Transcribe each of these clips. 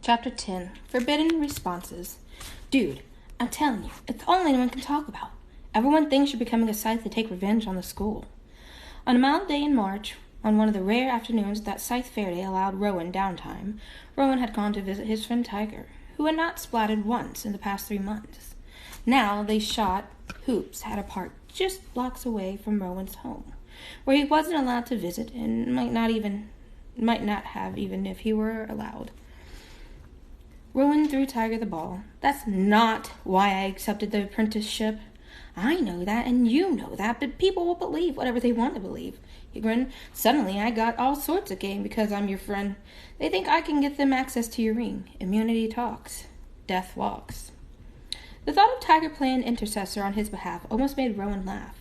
Chapter 10. Forbidden Responses. Dude, I'm telling you, it's all anyone can talk about. Everyone thinks you're becoming a Scythe to take revenge on the school. On a mild day in March, on one of the rare afternoons that Scythe Fair Day allowed Rowan downtime, Rowan had gone to visit his friend Tiger, who had not splatted once in the past 3 months. Now they shot hoops at a park just blocks away from Rowan's home, where he wasn't allowed to visit and might not have even if he were allowed. Rowan threw Tiger the ball. That's not why I accepted the apprenticeship. I know that, and you know that, but people will believe whatever they want to believe. He grinned. Suddenly, I got all sorts of game because I'm your friend. They think I can get them access to your ring. Immunity talks. Death walks. The thought of Tiger playing intercessor on his behalf almost made Rowan laugh.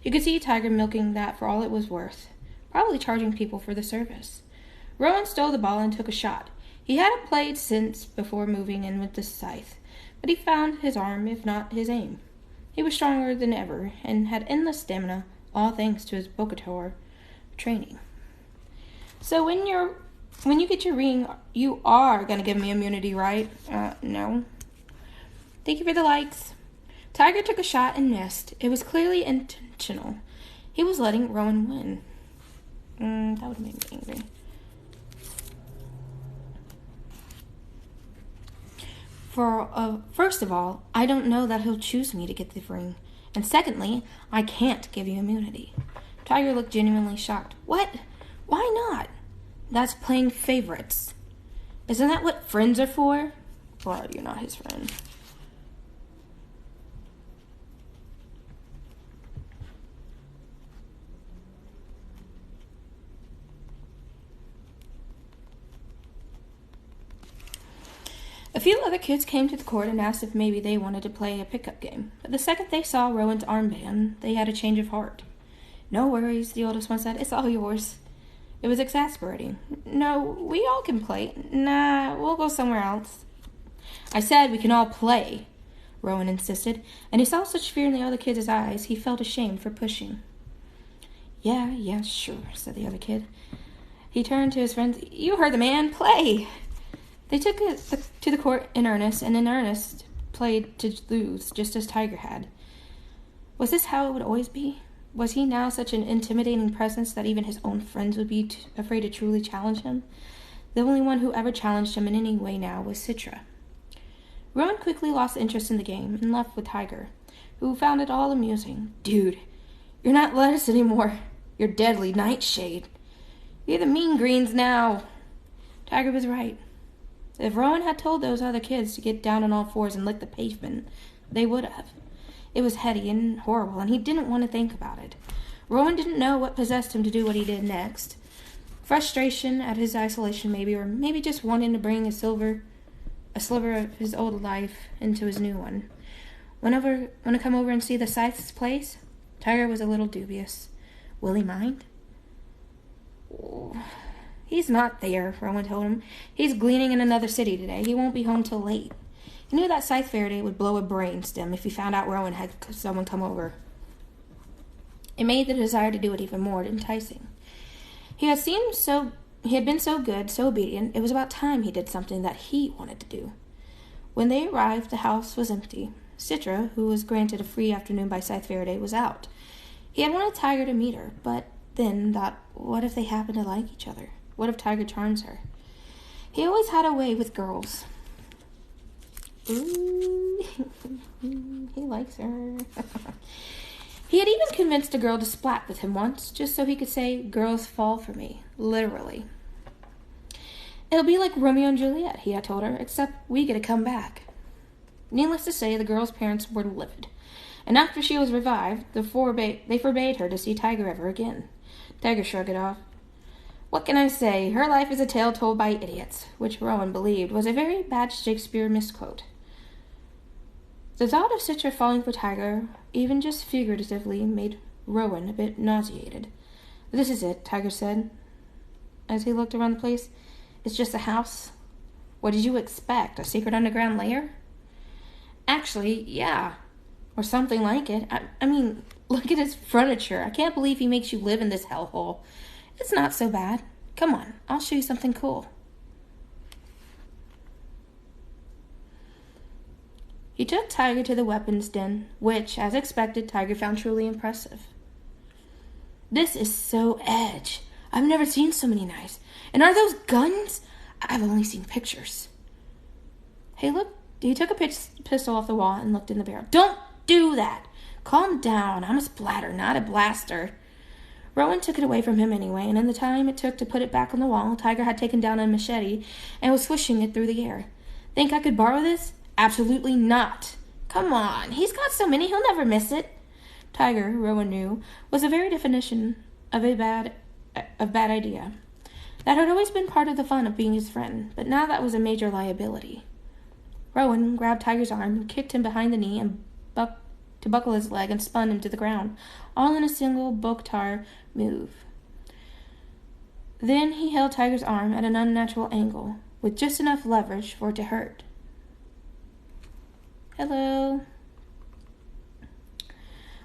You could see Tiger milking that for all it was worth, probably charging people for the service. Rowan stole the ball and took a shot. He hadn't played since before moving in with the Scythe, but he found his arm, if not his aim. He was stronger than ever, and had endless stamina, all thanks to his Bokator training. So when you get your ring, you are going to give me immunity, right? No. Thank you for the likes. Tiger took a shot and missed. It was clearly intentional. He was letting Rowan win. That would make me angry. First of all, I don't know that he'll choose me to get the ring. And secondly, I can't give you immunity. Tiger looked genuinely shocked. What? Why not? That's playing favorites. Isn't that what friends are for? Well, you're not his friend. A few other kids came to the court and asked if maybe they wanted to play a pickup game. But the second they saw Rowan's armband, they had a change of heart. No worries, the oldest one said. It's all yours. It was exasperating. No, we all can play. Nah, we'll go somewhere else. I said we can all play, Rowan insisted, and he saw such fear in the other kids' eyes he felt ashamed for pushing. Yeah, sure, said the other kid. He turned to his friends. You heard the man. Play! They took it to the court in earnest, and in earnest played to lose, just as Tiger had. Was this how it would always be? Was he now such an intimidating presence that even his own friends would be afraid to truly challenge him? The only one who ever challenged him in any way now was Citra. Rowan quickly lost interest in the game and left with Tiger, who found it all amusing. Dude, you're not lettuce anymore. You're deadly nightshade. You're the mean greens now. Tiger was right. If Rowan had told those other kids to get down on all fours and lick the pavement, they would have. It was heady and horrible, and he didn't want to think about it. Rowan didn't know what possessed him to do what he did next. Frustration at his isolation maybe, or maybe just wanting to bring a sliver of his old life into his new one. Want to come over and see the Scythe's place? Tiger was a little dubious. Will he mind? He's not there, Rowan told him. He's gleaning in another city today. He won't be home till late. He knew that Scythe Fair Day would blow a brainstem if he found out Rowan had someone come over. It made the desire to do it even more enticing. He had been so good, so obedient, it was about time he did something that he wanted to do. When they arrived, the house was empty. Citra, who was granted a free afternoon by Scythe Fair Day, was out. He had wanted Tiger to meet her, but then thought, what if they happen to like each other? What if Tiger charms her? He always had a way with girls. Ooh, he likes her. He had even convinced a girl to splat with him once, just so he could say, girls fall for me, literally. It'll be like Romeo and Juliet, he had told her, except we get to come back. Needless to say, the girl's parents were livid, and after she was revived, they forbade her to see Tiger ever again. Tiger shrugged it off. What can I say? Her life is a tale told by idiots, which Rowan believed was a very bad Shakespeare misquote. The thought of Citra falling for Tiger, even just figuratively, made Rowan a bit nauseated. This is it, Tiger said, as he looked around the place. It's just a house. What did you expect, a secret underground lair? Actually, yeah, or something like it. I mean, look at his furniture. I can't believe he makes you live in this hellhole. It's not so bad. Come on, I'll show you something cool. He took Tiger to the weapons den, which, as expected, Tiger found truly impressive. This is so edge. I've never seen so many knives. And are those guns? I've only seen pictures. He took a pistol off the wall and looked in the barrel. Don't do that. Calm down. I'm a splatter, not a blaster. Rowan took it away from him anyway, and in the time it took to put it back on the wall, Tiger had taken down a machete and was swishing it through the air. Think I could borrow this? Absolutely not. Come on. He's got so many, he'll never miss it. Tiger, Rowan knew, was the very definition of a bad idea. That had always been part of the fun of being his friend, but now that was a major liability. Rowan grabbed Tiger's arm and kicked him behind the knee and to buckle his leg and spun him to the ground, all in a single Boktar move. Then he held Tiger's arm at an unnatural angle, with just enough leverage for it to hurt. Hello.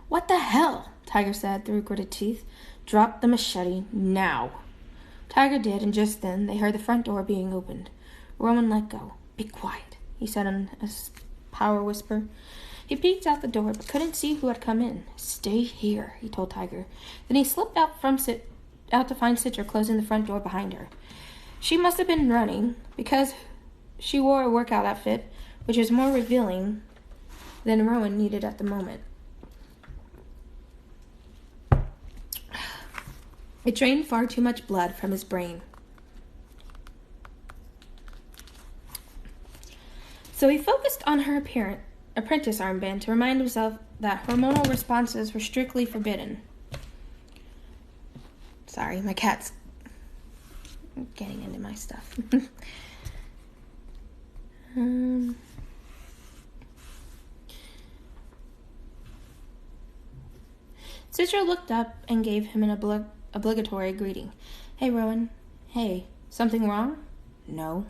What the hell? Tiger said through gritted teeth. Drop the machete now. Tiger did, and just then they heard the front door being opened. Rowan let go. Be quiet, he said in a power whisper. He peeked out the door, but couldn't see who had come in. Stay here, he told Tiger. Then he slipped out to find Citra closing the front door behind her. She must have been running, because she wore a workout outfit, which was more revealing than Rowan needed at the moment. It drained far too much blood from his brain. So he focused on her apprentice armband to remind himself that hormonal responses were strictly forbidden. Sorry, my cat's getting into my stuff. Citra looked up and gave him an obligatory greeting. Hey, Rowan. Hey, something wrong? No.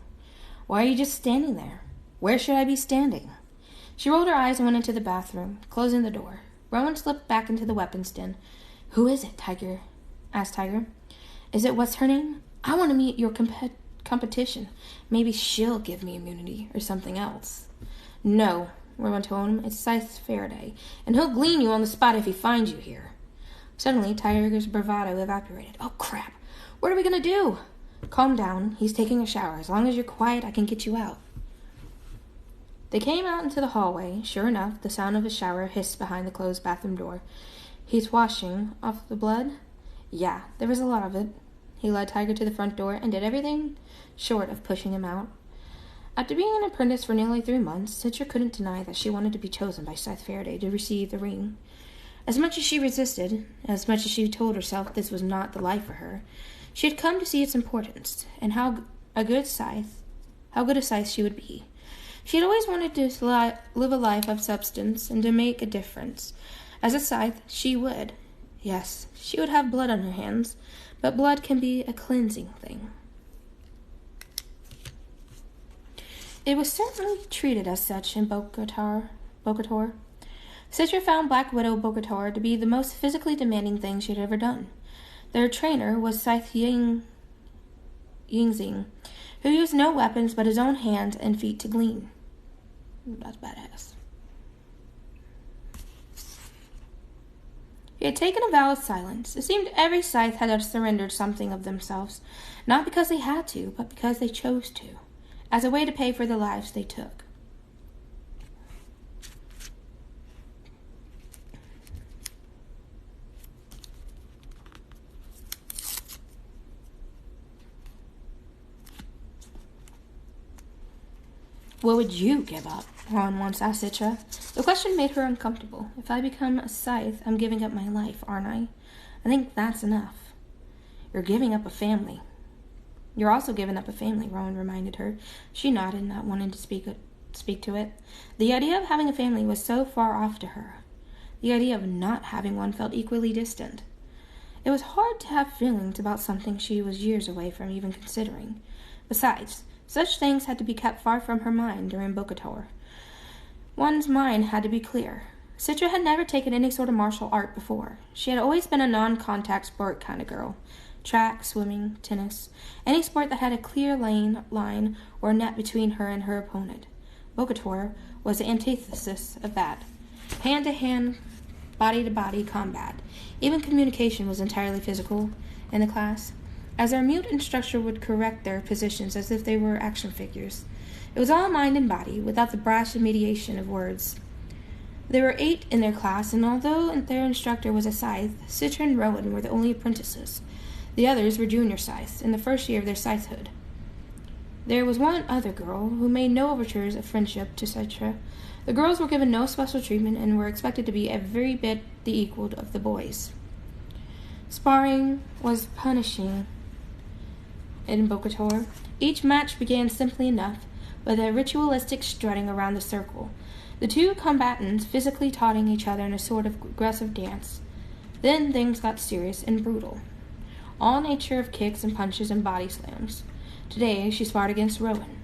Why are you just standing there? Where should I be standing? She rolled her eyes and went into the bathroom, closing the door. Rowan slipped back into the weapons den. Who is it, Tiger? Asked Tiger. Is it what's her name? I want to meet your competition. Maybe she'll give me immunity or something else. No, Rowan told him. It's Scythe Faraday, and he'll glean you on the spot if he finds you here. Suddenly, Tiger's bravado evaporated. Oh, crap. What are we going to do? Calm down. He's taking a shower. As long as you're quiet, I can get you out. They came out into the hallway. Sure enough, the sound of a shower hissed behind the closed bathroom door. He's washing off the blood? Yeah, there was a lot of it. He led Tiger to the front door and did everything short of pushing him out. After being an apprentice for nearly 3 months, Citra couldn't deny that she wanted to be chosen by Scythe Faraday to receive the ring. As much as she resisted, as much as she told herself this was not the life for her, she had come to see its importance and how good a Scythe she would be. She had always wanted to live a life of substance and to make a difference. As a Scythe, she would. Yes, she would have blood on her hands, but blood can be a cleansing thing. It was certainly treated as such in Bokator. Citra found Black Widow Bokator to be the most physically demanding thing she had ever done. Their trainer was Scythe Yingxing, who used no weapons but his own hands and feet to glean. That's badass. He had taken a vow of silence. It seemed every Scythe had surrendered something of themselves, not because they had to, but because they chose to, as a way to pay for the lives they took. What would you give up? Ron once asked Citra. The question made her uncomfortable. If I become a Scythe, I'm giving up my life, aren't I? I think that's enough. You're giving up a family. You're also giving up a family, Rowan reminded her. She nodded, not wanting to speak to it. The idea of having a family was so far off to her. The idea of not having one felt equally distant. It was hard to have feelings about something she was years away from even considering. Besides, such things had to be kept far from her mind during Bokator. One's mind had to be clear. Citra had never taken any sort of martial art before. She had always been a non-contact sport kind of girl. Track, swimming, tennis, any sport that had a clear line or net between her and her opponent. Bogator was the antithesis of that. Hand-to-hand, body-to-body combat. Even communication was entirely physical in the class, as our mute instructor would correct their positions as if they were action figures. It was all mind and body, without the brash mediation of words. There were 8 in their class, and although their instructor was a Scythe, Citra and Rowan were the only apprentices. The others were junior Scythes, in the first year of their Scythehood. There was one other girl who made no overtures of friendship to Citra. The girls were given no special treatment and were expected to be every bit the equal of the boys. Sparring was punishing in Bogator. Each match began simply enough, with a ritualistic strutting around the circle, the 2 combatants physically taunting each other in a sort of aggressive dance. Then things got serious and brutal. All nature of kicks and punches and body slams. Today she sparred against Rowan.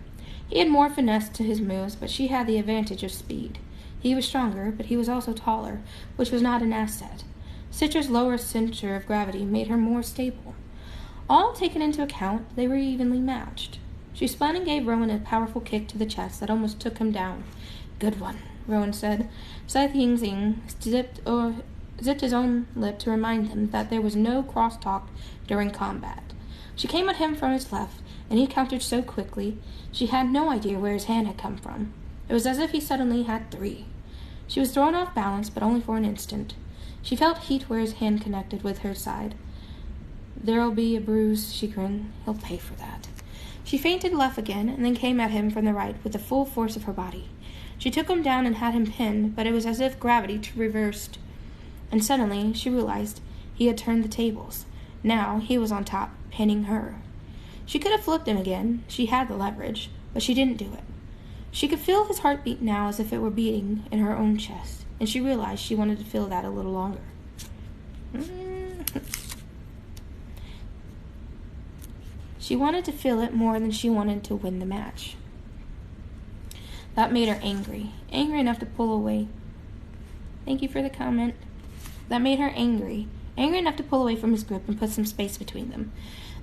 He had more finesse to his moves, but she had the advantage of speed. He was stronger, but he was also taller, which was not an asset. Citra's lower center of gravity made her more stable. All taken into account, they were evenly matched. She spun and gave Rowan a powerful kick to the chest that almost took him down. "Good one," Rowan said. Scythe Yingxing zipped his own lip to remind him that there was no cross-talk during combat. She came at him from his left, and he countered so quickly she had no idea where his hand had come from. It was as if he suddenly had 3. She was thrown off balance, but only for an instant. She felt heat where his hand connected with her side. "There'll be a bruise," she grinned. "He'll pay for that." She feinted left again, and then came at him from the right with the full force of her body. She took him down and had him pinned, but it was as if gravity reversed. And suddenly she realized he had turned the tables. Now he was on top, pinning her. She could have flipped him again. She had the leverage, but she didn't do it. She could feel his heartbeat now as if it were beating in her own chest, and she realized she wanted to feel that a little longer. She wanted to feel it more than she wanted to win the match. That made her angry enough to pull away. Thank you for the comment. That made her angry enough to pull away from his grip and put some space between them.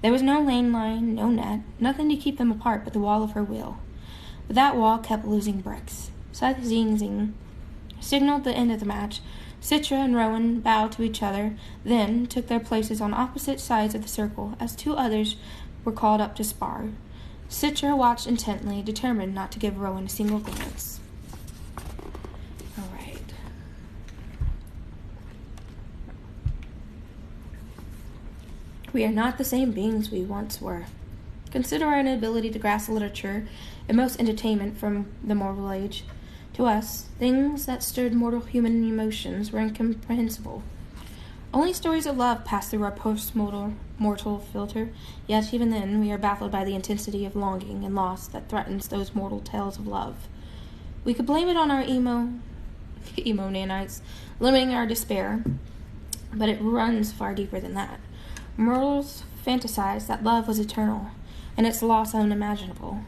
There was no lane line, no net, nothing to keep them apart but the wall of her will. But that wall kept losing bricks. Scythe Yingxing signaled the end of the match. Citra and Rowan bowed to each other, then took their places on opposite sides of the circle as 2 others were called up to spar. Citra watched intently, determined not to give Rowan a single glance. All right. We are not the same beings we once were. Consider our inability to grasp literature and most entertainment from the mortal age. To us, things that stirred mortal human emotions were incomprehensible. Only stories of love pass through our post-mortal filter, yet even then we are baffled by the intensity of longing and loss that threatens those mortal tales of love. We could blame it on our emo nanites, limiting our despair, but it runs far deeper than that. Mortals fantasized that love was eternal, and its loss unimaginable.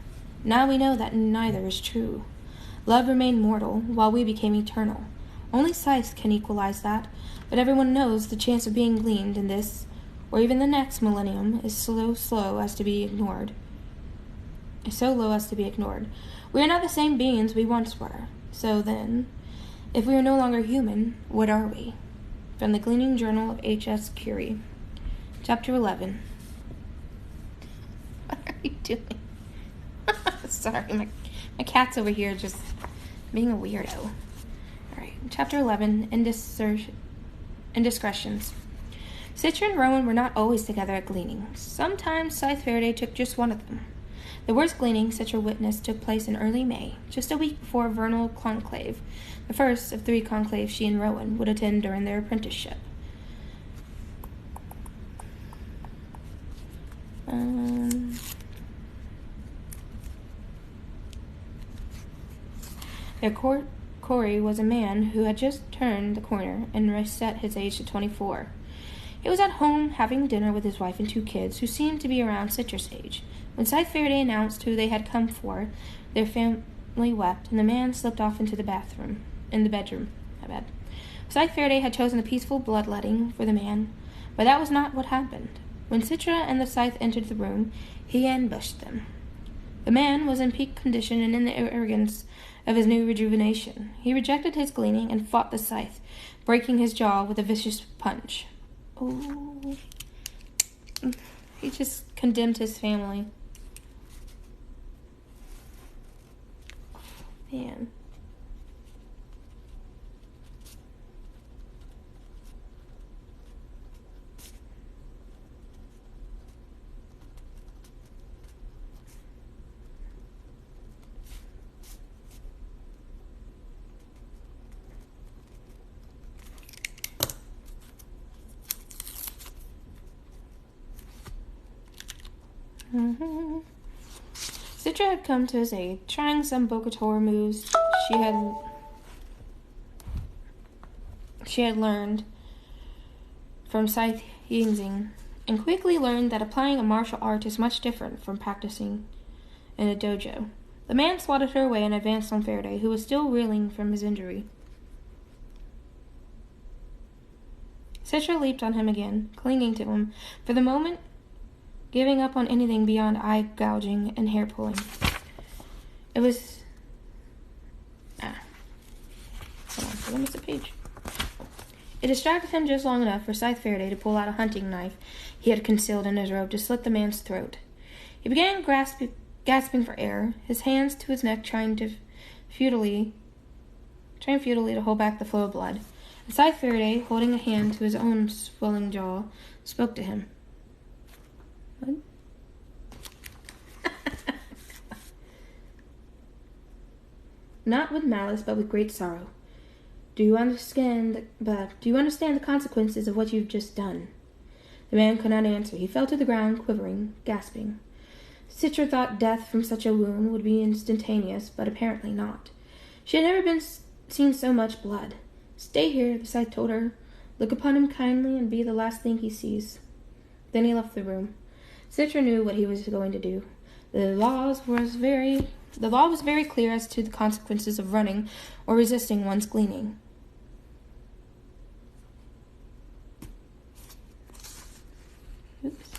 Now we know that neither is true. Love remained mortal, while we became eternal. Only Scythe can equalize that, but everyone knows the chance of being gleaned in this, or even the next millennium, is so low as to be ignored. We are not the same beings we once were. So then, if we are no longer human, what are we? From the Gleaning Journal of H.S. Curie. Chapter 11. What are you doing? Sorry, my cat's over here just being a weirdo. Alright, Chapter 11, Indiscretions. Citra and Rowan were not always together at gleanings. Sometimes Scythe Faraday took just one of them. The worst gleaning Citra witnessed took place in early May, just a week before Vernal Conclave, the first of 3 conclaves she and Rowan would attend during their apprenticeship. Their Corey was a man who had just turned the corner and reset his age to 24. He was at home having dinner with his wife and 2 kids who seemed to be around Citra's age. When Scythe Faraday announced who they had come for, their family wept, and the man slipped off into the bedroom. Scythe Faraday had chosen a peaceful bloodletting for the man, but that was not what happened. When Citra and the Scythe entered the room, he ambushed them. The man was in peak condition and in the arrogance of his new rejuvenation. He rejected his gleaning and fought the scythe, breaking his jaw with a vicious punch. Oh, he just condemned his family. Man. Citra had come to his aid, trying some Bokator moves she had learned from Scythe Yingxing, and quickly learned that applying a martial art is much different from practicing in a dojo. The man swatted her away and advanced on Faraday, who was still reeling from his injury. Citra leaped on him again, clinging to him, for the moment giving up on anything beyond eye gouging and hair pulling. It was... hold on, I missed a page. It distracted him just long enough for Scythe Faraday to pull out a hunting knife he had concealed in his robe to slit the man's throat. He began gasping for air, his hands to his neck trying futilely to hold back the flow of blood. And Scythe Faraday, holding a hand to his own swelling jaw, spoke to him. What? Not with malice, but with great sorrow. Do you understand the consequences of what you've just done? The man could not answer. He fell to the ground, quivering, gasping. Citra thought death from such a wound would be instantaneous, but apparently not. She had never seen so much blood. Stay here, the Scythe told her. Look upon him kindly and be the last thing he sees. Then he left the room. Citra knew what he was going to do. The law was very clear as to the consequences of running or resisting one's gleaning. Oops.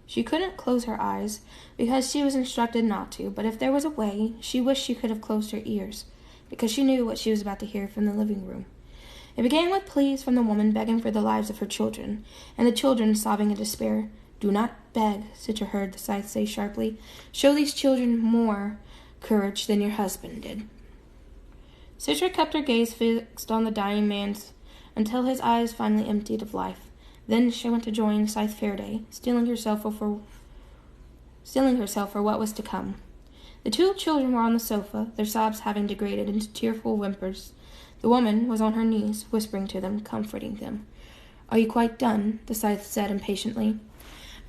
She couldn't close her eyes because she was instructed not to, but if there was a way, she wished she could have closed her ears because she knew what she was about to hear from the living room. It began with pleas from the woman begging for the lives of her children, and the children sobbing in despair. Do not beg, Citra heard the Scythe say sharply. Show these children more courage than your husband did. Citra kept her gaze fixed on the dying man's until his eyes finally emptied of life. Then she went to join Scythe Faraday, steeling herself for what was to come. The two children were on the sofa, their sobs having degraded into tearful whimpers. The woman was on her knees, whispering to them, comforting them. Are you quite done? The Scythe said impatiently.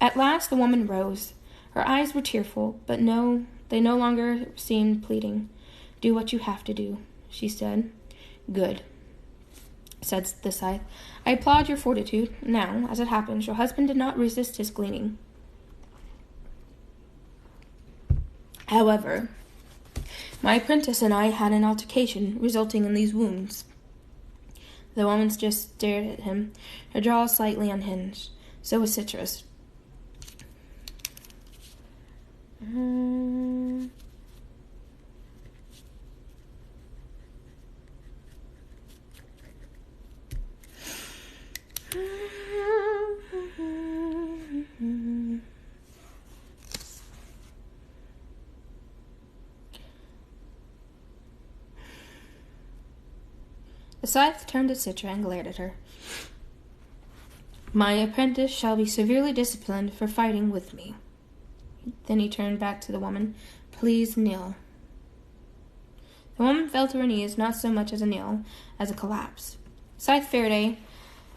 At last the woman rose. Her eyes were tearful, but they no longer seemed pleading. Do what you have to do, she said. Good, said the Scythe. I applaud your fortitude. Now, as it happens, your husband did not resist his gleaning. However, my apprentice and I had an altercation, resulting in these wounds. The woman just stared at him, her jaw slightly unhinged. So was Citra's. The Scythe turned to Citra and glared at her. My apprentice shall be severely disciplined for fighting with me. Then he turned back to the woman. Please kneel. The woman fell to her knees, not so much as a kneel, as a collapse. Scythe Faraday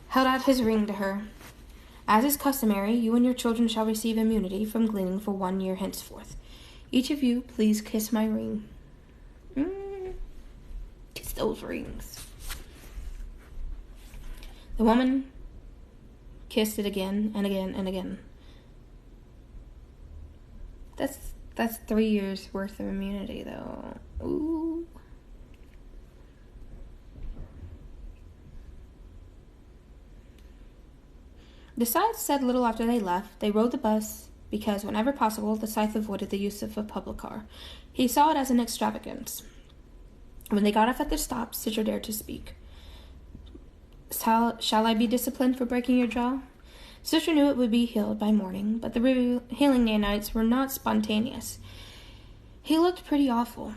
held out his ring to her. As is customary, you and your children shall receive immunity from gleaning for 1 year henceforth. Each of you, please kiss my ring. Kiss those rings. The woman kissed it again and again and again. That's 3 years worth of immunity, though. Ooh. The Scythe said little after they left. They rode the bus because whenever possible, the Scythe avoided the use of a public car. He saw it as an extravagance. When they got off at their stop, Citra dared to speak. Shall I be disciplined for breaking your jaw? Citra knew it would be healed by morning, but the healing nanites were not spontaneous. He looked pretty awful.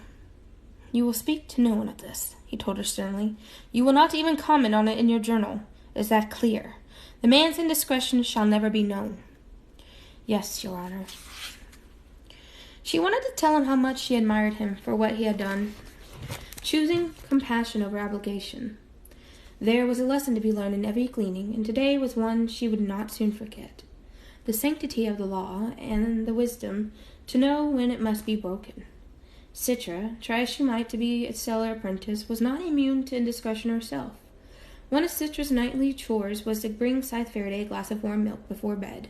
You will speak to no one of this, he told her sternly. You will not even comment on it in your journal. Is that clear? The man's indiscretion shall never be known. Yes, Your Honor. She wanted to tell him how much she admired him for what he had done, choosing compassion over obligation. There was a lesson to be learned in every gleaning, and today was one she would not soon forget. The sanctity of the law, and the wisdom to know when it must be broken. Citra, try as she might to be a cellar apprentice, was not immune to indiscretion herself. One of Citra's nightly chores was to bring Scythe Faraday a glass of warm milk before bed.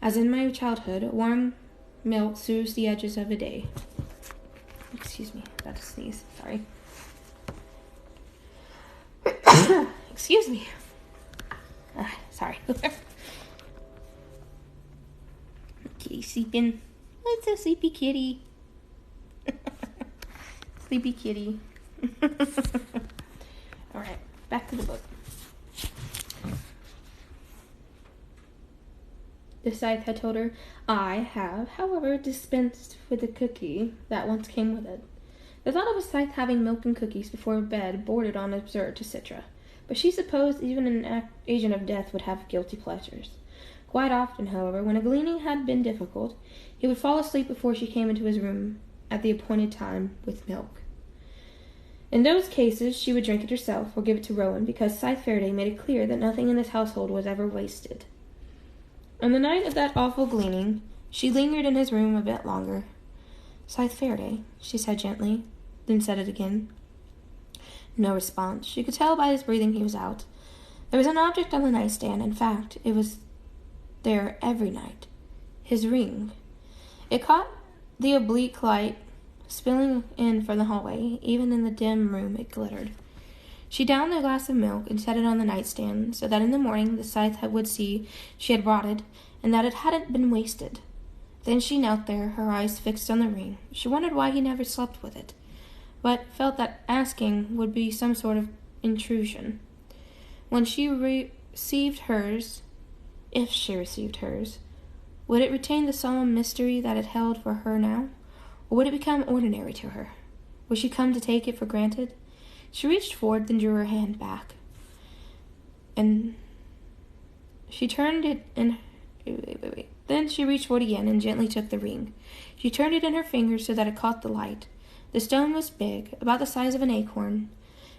As in my childhood, warm milk soothes the edges of a day. Excuse me, about to sneeze. Sorry. Excuse me. Sorry. Kitty sleeping. It's a sleepy kitty. Sleepy kitty. Alright, back to the book. The Scythe had told her, I have, however, dispensed with the cookie that once came with it. The thought of a Scythe having milk and cookies before bed bordered on absurd to Citra, but she supposed even an agent of death would have guilty pleasures. Quite often, however, when a gleaning had been difficult, he would fall asleep before she came into his room at the appointed time with milk. In those cases, she would drink it herself or give it to Rowan, because Scythe Faraday made it clear that nothing in this household was ever wasted. On the night of that awful gleaning, she lingered in his room a bit longer. Scythe Faraday, she said gently, then said it again. No response. She could tell by his breathing he was out. There was an object on the nightstand. In fact, it was there every night. His ring. It caught the oblique light spilling in from the hallway. Even in the dim room it glittered. She downed the glass of milk and set it on the nightstand, so that in the morning the Scythe would see she had rotted, and that it hadn't been wasted. Then she knelt there, her eyes fixed on the ring. She wondered why he never slept with it, but felt that asking would be some sort of intrusion. When she received hers, if she received hers, would it retain the solemn mystery that it held for her now, or would it become ordinary to her? Would she come to take it for granted? She reached forward, then drew her hand back. And she turned it in... Then she reached forward again and gently took the ring. She turned it in her fingers so that it caught the light. The stone was big, about the size of an acorn.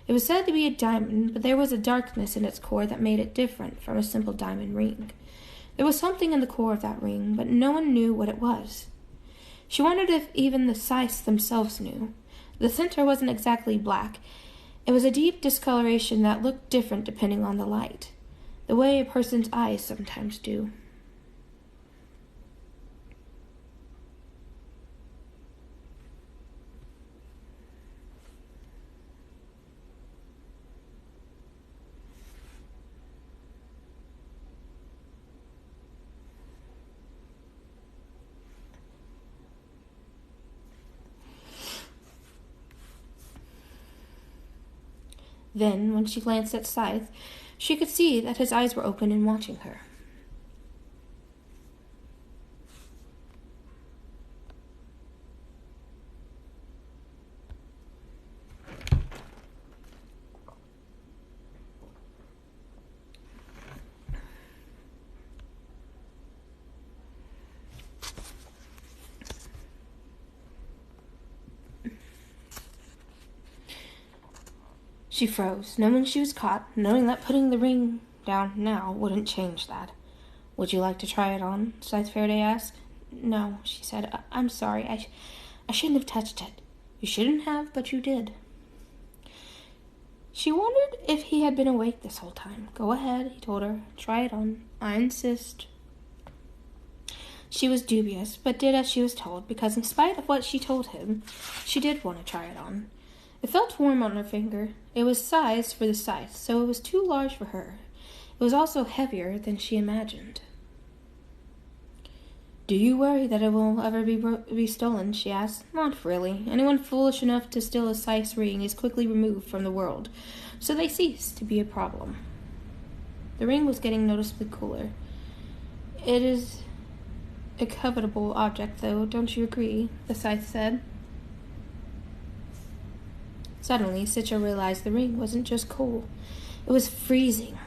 It was said to be a diamond, but there was a darkness in its core that made it different from a simple diamond ring. There was something in the core of that ring, but no one knew what it was. She wondered if even the Scythes themselves knew. The center wasn't exactly black. It was a deep discoloration that looked different depending on the light, the way a person's eyes sometimes do. Then, when she glanced at Scythe, she could see that his eyes were open and watching her. She froze, knowing she was caught, knowing that putting the ring down now wouldn't change that. Would you like to try it on? Scythe Faraday asked. No, she said. I'm sorry. I shouldn't have touched it. You shouldn't have, but you did. She wondered if he had been awake this whole time. Go ahead, he told her. Try it on. I insist. She was dubious, but did as she was told, because in spite of what she told him, she did want to try it on. It felt warm on her finger. It was sized for the Scythe, so it was too large for her. It was also heavier than she imagined. Do you worry that it will ever be stolen? She asked. Not really. Anyone foolish enough to steal a Scythe's ring is quickly removed from the world, so they cease to be a problem. The ring was getting noticeably cooler. It is a covetable object, though, don't you agree? The Scythe said. Suddenly, Citra realized the ring wasn't just cool. It was freezing.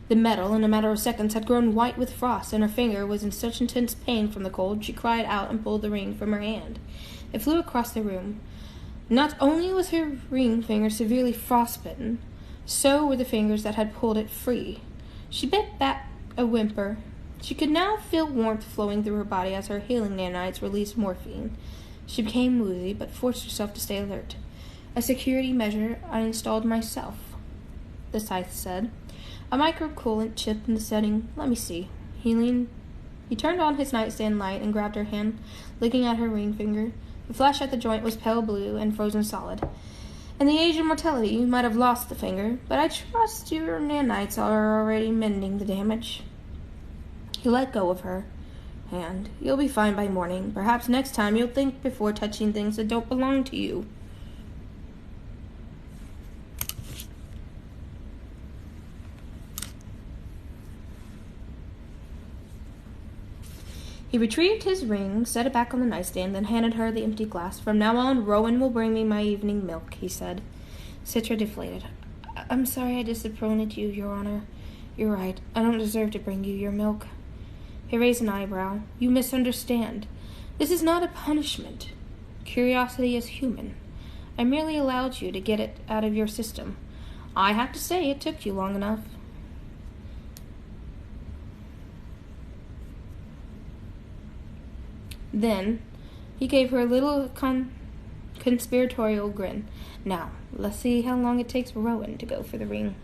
The metal, in a matter of seconds, had grown white with frost, and her finger was in such intense pain from the cold, she cried out and pulled the ring from her hand. It flew across the room. Not only was her ring finger severely frostbitten, so were the fingers that had pulled it free. She bit back a whimper. She could now feel warmth flowing through her body as her healing nanites released morphine. She became woozy, but forced herself to stay alert. A security measure I installed myself, the Scythe said. A microcoolant chip in the setting. Let me see. He turned on his nightstand light and grabbed her hand, looking at her ring finger. The flesh at the joint was pale blue and frozen solid. In the age of mortality, you might have lost the finger, but I trust your nanites are already mending the damage. He let go of her hand. You'll be fine by morning. Perhaps next time you'll think before touching things that don't belong to you. He retrieved his ring, set it back on the nightstand, then handed her the empty glass. From now on, Rowan will bring me my evening milk, he said. Citra deflated. I'm sorry I disappointed you, Your Honor. You're right. I don't deserve to bring you your milk. He raised an eyebrow. You misunderstand. This is not a punishment. Curiosity is human. I merely allowed you to get it out of your system. I have to say it took you long enough. Then he gave her a little conspiratorial grin. Now, let's see how long it takes Rowan to go for the ring.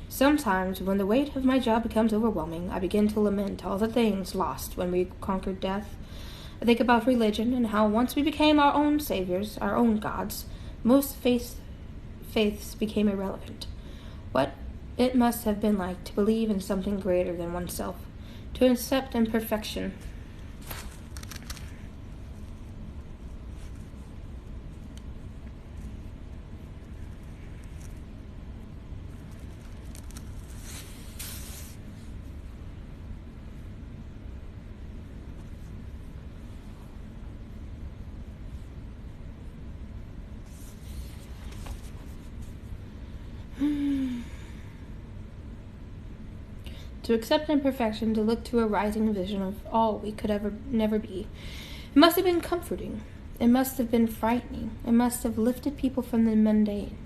Sometimes, when the weight of my job becomes overwhelming, I begin to lament all the things lost when we conquered death. I think about religion and how once we became our own saviors, our own gods, most faiths became irrelevant. What it must have been like to believe in something greater than oneself, to accept imperfection. To accept imperfection, to look to a rising vision of all we could never be. It must have been comforting. It must have been frightening. It must have lifted people from the mundane,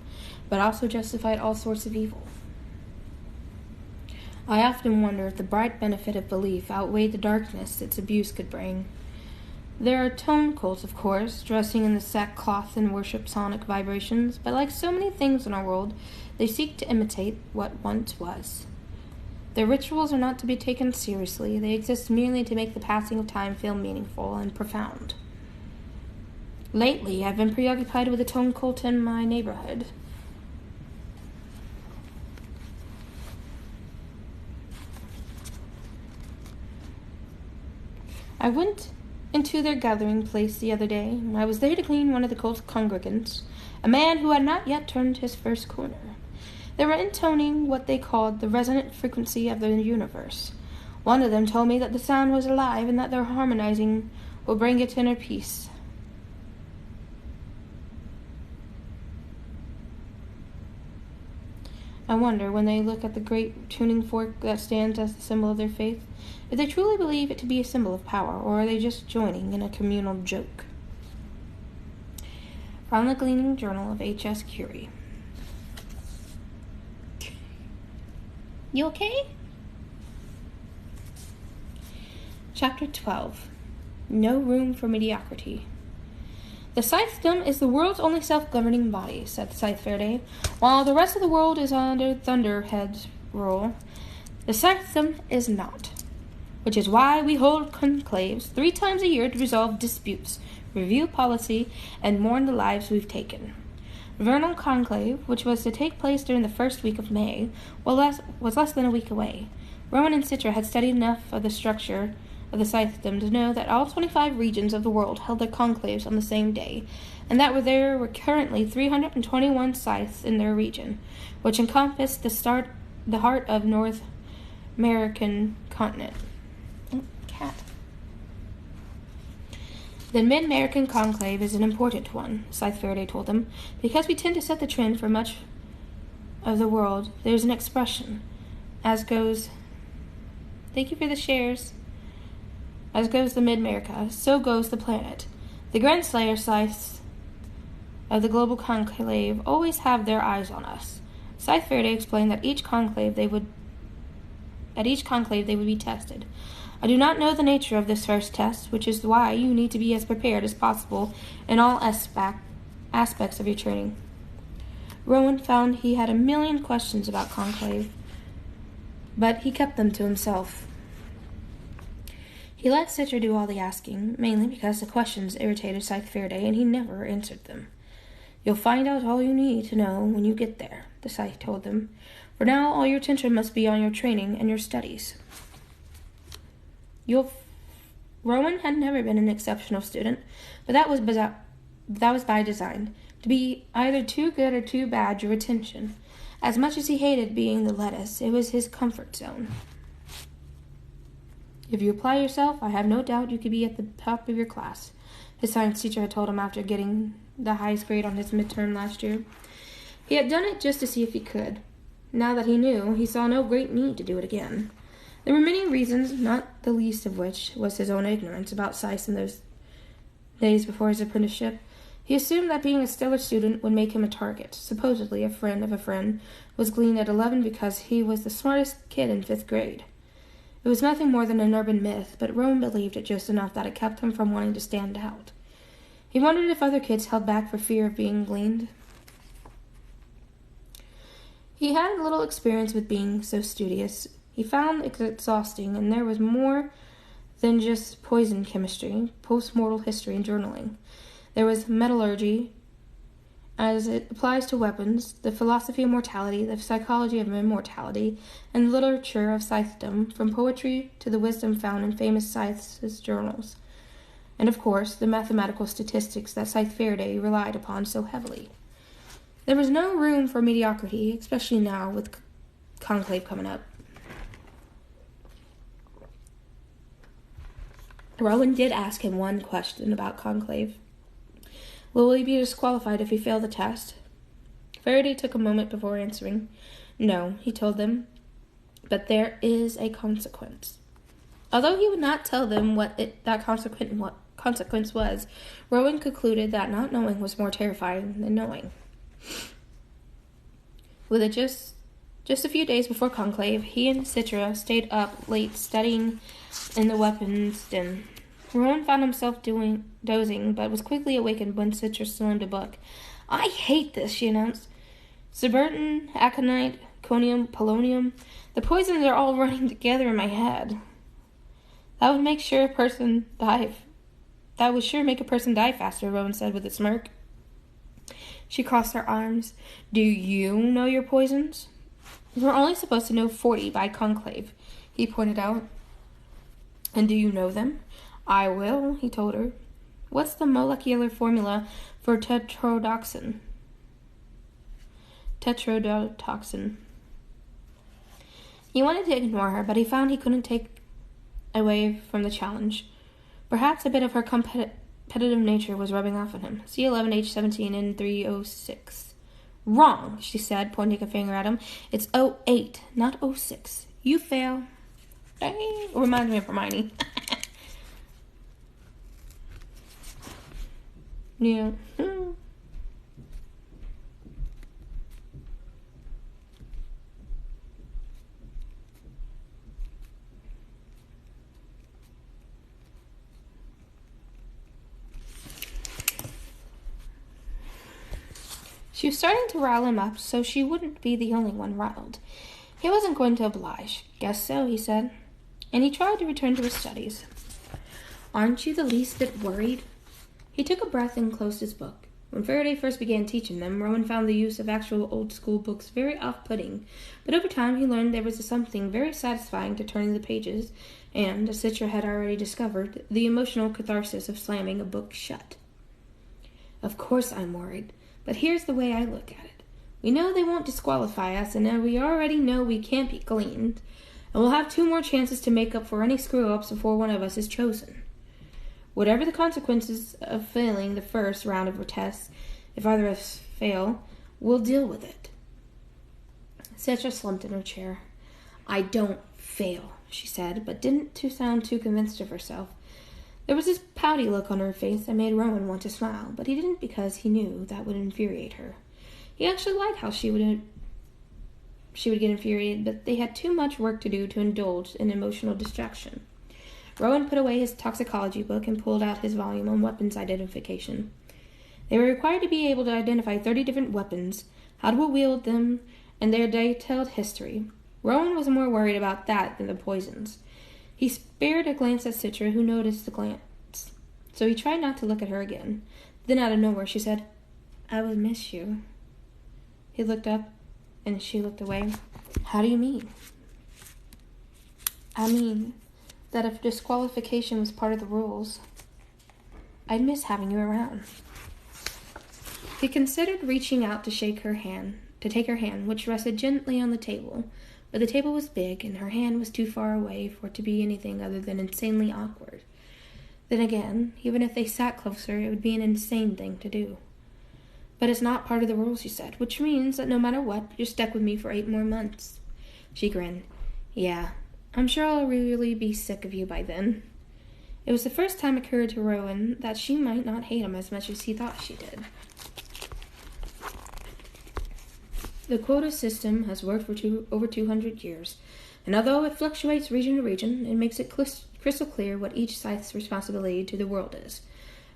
but also justified all sorts of evil. I often wonder if the bright benefit of belief outweighed the darkness its abuse could bring. There are tone cults, of course, dressing in the sackcloth and worship sonic vibrations, but like so many things in our world, they seek to imitate what once was. Their rituals are not to be taken seriously. They exist merely to make the passing of time feel meaningful and profound. Lately, I've been preoccupied with a tone cult in my neighborhood. I went into their gathering place the other day. I was there to clean one of the cult's congregants, a man who had not yet turned his first corner. They were intoning what they called the resonant frequency of the universe. One of them told me that the sound was alive and that their harmonizing will bring it inner peace. I wonder, when they look at the great tuning fork that stands as the symbol of their faith, if they truly believe it to be a symbol of power, or are they just joining in a communal joke? From the Gleaning Journal of H.S. Curie. You okay? Chapter 12. No Room for Mediocrity. The Scythedom is the world's only self-governing body, said Scythe Faraday. While the rest of the world is under Thunderhead's rule, the Scythedom is not. Which is why we hold conclaves 3 times a year to resolve disputes, review policy, and mourn the lives we've taken. Vernal Conclave, which was to take place during the first week of May, was less than a week away. Rowan and Citra had studied enough of the structure of the Scythedom to know that all 25 regions of the world held their conclaves on the same day, and that there were currently 321 Scythes in their region, which encompassed the heart of North American continent. Oh, cat. The Mid-American Conclave is an important one, Scythe Faraday told them, because we tend to set the trend for much of the world. There's an expression, as goes, thank you for the shares, as goes the Mid-America, so goes the planet. The Grand Slayer Scythes of the global conclave always have their eyes on us. Scythe Faraday explained that at each conclave they would be tested. I do not know the nature of this first test, which is why you need to be as prepared as possible in all aspects of your training. Rowan found he had a million questions about conclave, but he kept them to himself. He let Citra do all the asking, mainly because the questions irritated Scythe Faraday, and he never answered them. You'll find out all you need to know when you get there, the Scythe told them. For now, all your attention must be on your training and your studies. Rowan had never been an exceptional student, but that was by design. To be either too good or too bad drew attention. As much as he hated being the lettuce, it was his comfort zone. If you apply yourself, I have no doubt you could be at the top of your class, his science teacher had told him after getting the highest grade on his midterm last year. He had done it just to see if he could. Now that he knew, he saw no great need to do it again. There were many reasons, not the least of which was his own ignorance about Scythe in those days before his apprenticeship. He assumed that being a stellar student would make him a target. Supposedly, a friend of a friend was gleaned at 11 because he was the smartest kid in 5th grade. It was nothing more than an urban myth, but Rowan believed it just enough that it kept him from wanting to stand out. He wondered if other kids held back for fear of being gleaned. He had little experience with being so studious. He found it exhausting, and there was more than just poison chemistry, post-mortal history, and journaling. There was metallurgy, as it applies to weapons, the philosophy of mortality, the psychology of immortality, and the literature of Scythedom, from poetry to the wisdom found in famous Scythe's journals. And, of course, the mathematical statistics that Scythe Faraday relied upon so heavily. There was no room for mediocrity, especially now with Conclave coming up. Rowan did ask him one question about Conclave. Will he be disqualified if he failed the test? Faraday took a moment before answering. No, he told them, but there is a consequence. Although he would not tell them what that consequence was, Rowan concluded that not knowing was more terrifying than knowing. With it just a few days before Conclave, he and Citra stayed up late studying in the weapons den. Rowan found himself dozing, but was quickly awakened when Citra slammed a book. I hate this, she announced. Suburton, aconite, conium, polonium. The poisons are all running together in my head. That would sure make a person die faster, Rowan said with a smirk. She crossed her arms. Do you know your poisons? We're only supposed to know 40 by Conclave, he pointed out. And do you know them? I will, he told her. What's the molecular formula for tetrodotoxin? He wanted to ignore her, but he found he couldn't take away from the challenge. Perhaps a bit of her competitive nature was rubbing off on him. C11, H17, and 306. Wrong, she said, pointing a finger at him. It's 08, not 06. You fail. Dang. Reminds me of Hermione. Yeah. She was starting to rile him up, so she wouldn't be the only one riled. He wasn't going to oblige. Guess so, he said. And he tried to return to his studies. Aren't you the least bit worried? He took a breath and closed his book. When Faraday first began teaching them, Rowan found the use of actual old-school books very off-putting, but over time he learned there was something very satisfying to turning the pages, and, as Citra had already discovered, the emotional catharsis of slamming a book shut. "Of course I'm worried, but here's the way I look at it. We know they won't disqualify us, and we already know we can't be gleaned, and we'll have 2 more chances to make up for any screw-ups before one of us is chosen. Whatever the consequences of failing the first round of tests, if either of us fail, we'll deal with it." Citra slumped in her chair. "I don't fail," she said, but didn't sound too convinced of herself. There was this pouty look on her face that made Rowan want to smile, but he didn't because he knew that would infuriate her. He actually liked how she would get infuriated, but they had too much work to do to indulge in emotional distraction. Rowan put away his toxicology book and pulled out his volume on weapons identification. They were required to be able to identify 30 different weapons, how to wield them, and their detailed history. Rowan was more worried about that than the poisons. He spared a glance at Citra, who noticed the glance, so he tried not to look at her again. Then out of nowhere she said, "I will miss you." He looked up, and she looked away. "How do you mean?" "I mean that if disqualification was part of the rules, I'd miss having you around." He considered reaching out to take her hand, which rested gently on the table, but the table was big, and her hand was too far away for it to be anything other than insanely awkward. Then again, even if they sat closer, it would be an insane thing to do. "But it's not part of the rules," she said, "which means that no matter what, you're stuck with me for 8 more months. She grinned. "Yeah, I'm sure I'll really be sick of you by then." It was the first time it occurred to Rowan that she might not hate him as much as he thought she did. The quota system has worked for over 200 years, and although it fluctuates region to region, it makes it crystal clear what each Scythe's responsibility to the world is.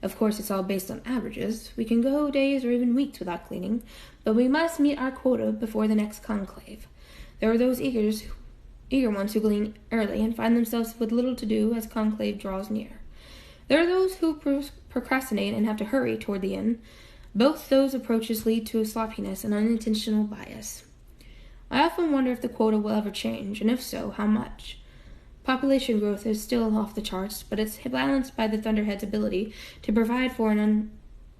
Of course, it's all based on averages. We can go days or even weeks without cleaning, but we must meet our quota before the next conclave. There are those eager ones who glean early and find themselves with little to do as conclave draws near. There are those who procrastinate and have to hurry toward the end. Both those approaches lead to a sloppiness and unintentional bias. I often wonder if the quota will ever change, and if so, how much. Population growth is still off the charts, but it's balanced by the Thunderhead's ability to provide for an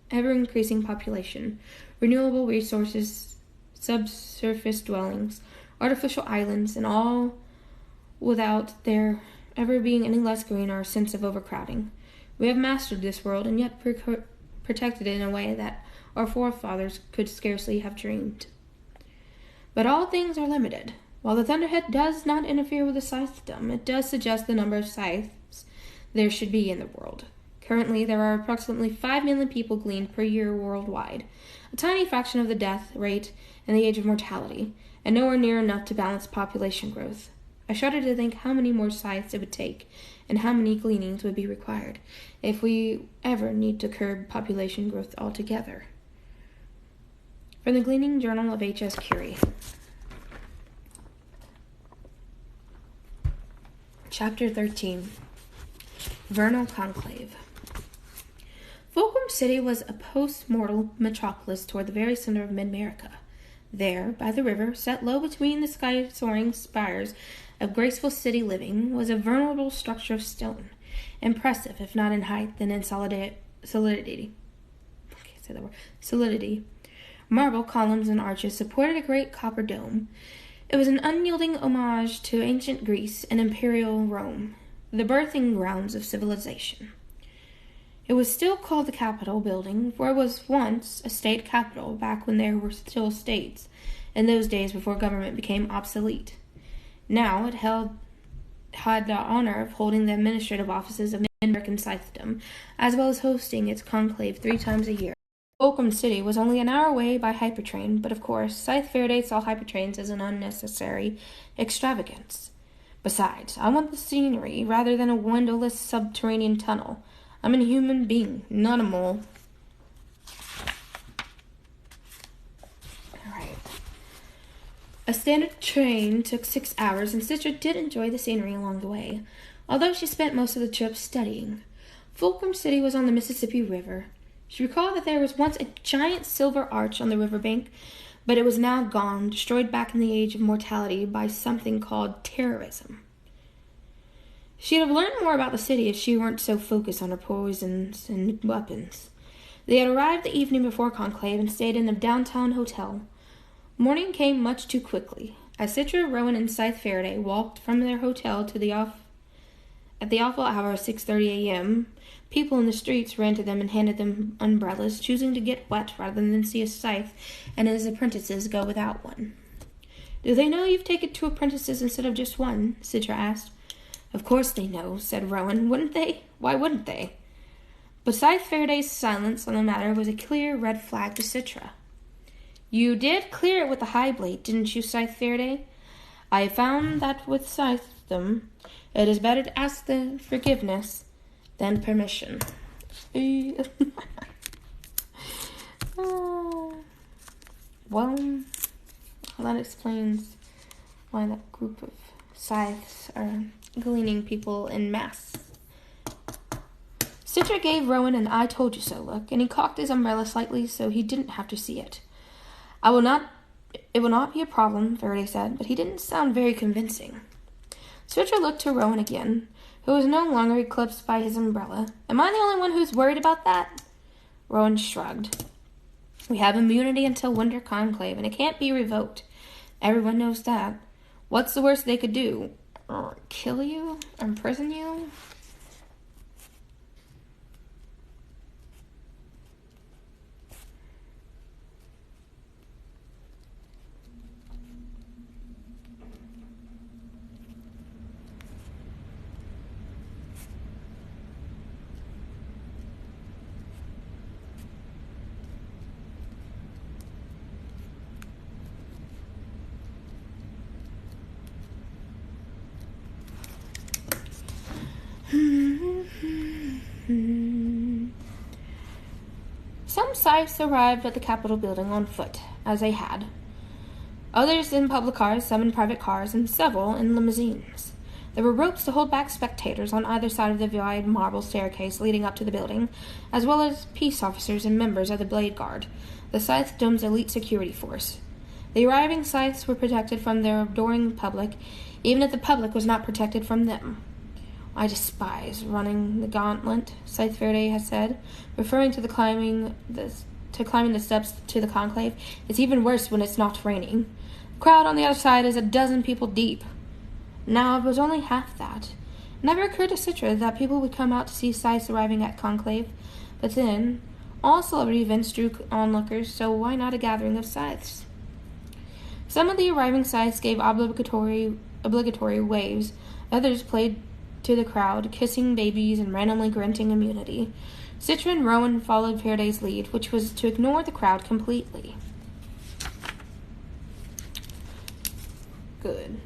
ever-increasing population, renewable resources, subsurface dwellings, artificial islands, and all without there ever being any less green or a sense of overcrowding. We have mastered this world and yet protected it in a way that our forefathers could scarcely have dreamed. But all things are limited. While the Thunderhead does not interfere with the Scythedom, it does suggest the number of Scythes there should be in the world. Currently, there are approximately 5 million people gleaned per year worldwide, a tiny fraction of the death rate and the age of mortality, and nowhere near enough to balance population growth. I shudder to think how many more Scythes it would take, and how many gleanings would be required, if we ever need to curb population growth altogether. From the Gleaning Journal of H.S. Curie. Chapter 13. Vernal Conclave. Fulcrum City was a post-mortal metropolis toward the very center of mid-America. There, by the river, set low between the sky-soaring spires of graceful city living, was a venerable structure of stone, impressive if not in height then in solidity. Marble columns and arches supported a great copper dome. It was an unyielding homage to ancient Greece and imperial Rome, the birthing grounds of civilization. It was still called the Capitol building, for it was once a state capital back when there were still states, in those days before government became obsolete. Now it had the honor of holding the administrative offices of the American Scythedom, as well as hosting its conclave 3 times a year. Fulcrum City was only an hour away by hypertrain, but of course, Scythe Faraday saw hypertrains as an unnecessary extravagance. Besides, I want the scenery rather than a windowless subterranean tunnel. I'm a human being, not a mole. Alright. A standard train took 6 hours, and Citra did enjoy the scenery along the way, although she spent most of the trip studying. Fulcrum City was on the Mississippi River. She recalled that there was once a giant silver arch on the riverbank, but it was now gone, destroyed back in the age of mortality by something called terrorism. She'd have learned more about the city if she weren't so focused on her poisons and weapons. They had arrived the evening before conclave and stayed in a downtown hotel. Morning came much too quickly. As Citra, Rowan, and Scythe Faraday walked from their hotel to at the awful hour of 6:30 a.m., people in the streets ran to them and handed them umbrellas, choosing to get wet rather than see a Scythe and his apprentices go without one. "Do they know you've taken 2 apprentices instead of just 1?" Citra asked. "Of course they know," said Rowan. "Wouldn't they? Why wouldn't they?" But Scythe Faraday's silence on the matter was a clear red flag to Citra. "You did clear it with the high blade, didn't you, Scythe Faraday? I found that with Scythedom, it is better to ask the forgiveness than permission." Well, that explains why that group of scythes are gleaning people en masse. Citra gave Rowan an "I told you so" look, and he cocked his umbrella slightly so he didn't have to see it. It will not be a problem," Faraday said, but he didn't sound very convincing. Citra looked to Rowan again, who was no longer eclipsed by his umbrella. "Am I the only one who's worried about that?" Rowan shrugged. "We have immunity until winter conclave, and it can't be revoked. Everyone knows that. What's the worst they could do? Kill you? Imprison you?" Some scythes arrived at the Capitol building on foot, as they had. Others in public cars, some in private cars, and several in limousines. There were ropes to hold back spectators on either side of the wide marble staircase leading up to the building, as well as peace officers and members of the Blade Guard, the Scythedom's elite security force. The arriving scythes were protected from their adoring public, even if the public was not protected from them. "I despise running the gauntlet," Scythe Faraday had said, referring to climbing the steps to the conclave. "It's even worse when it's not raining. The crowd on the other side is a dozen people deep." Now it was only half that. It never occurred to Citra that people would come out to see scythes arriving at conclave, but then all celebrity events drew onlookers, so why not a gathering of scythes? Some of the arriving scythes gave obligatory waves. Others played to the crowd, kissing babies and randomly granting immunity. Citra and Rowan followed Faraday's lead, which was to ignore the crowd completely. Good.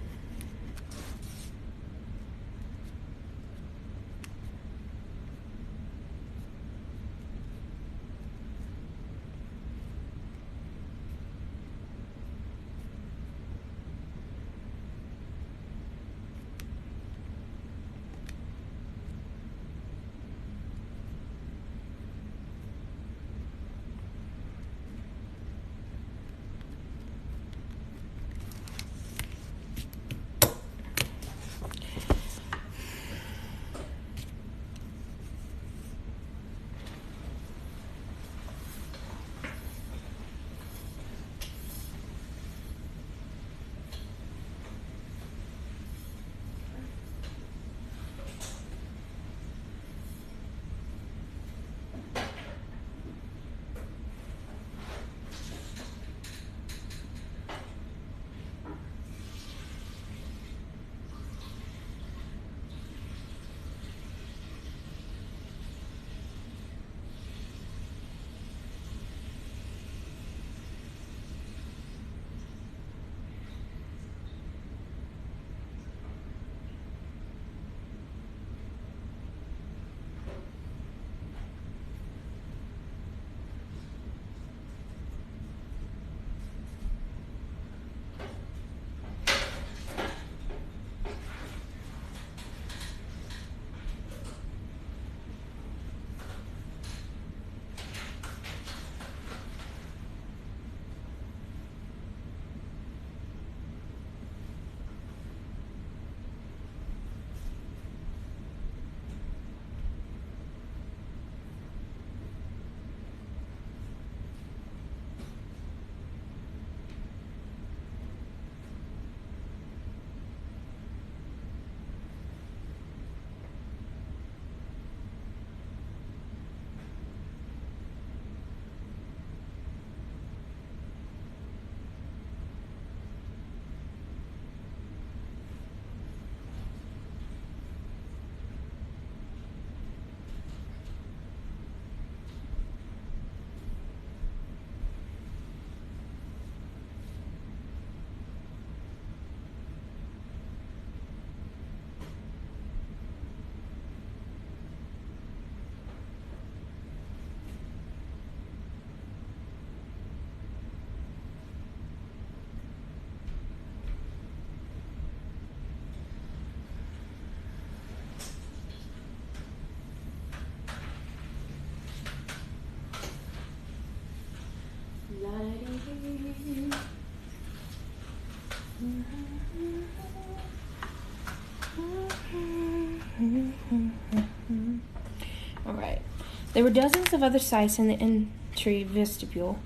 There were dozens of other Scythes in the entry vestibule.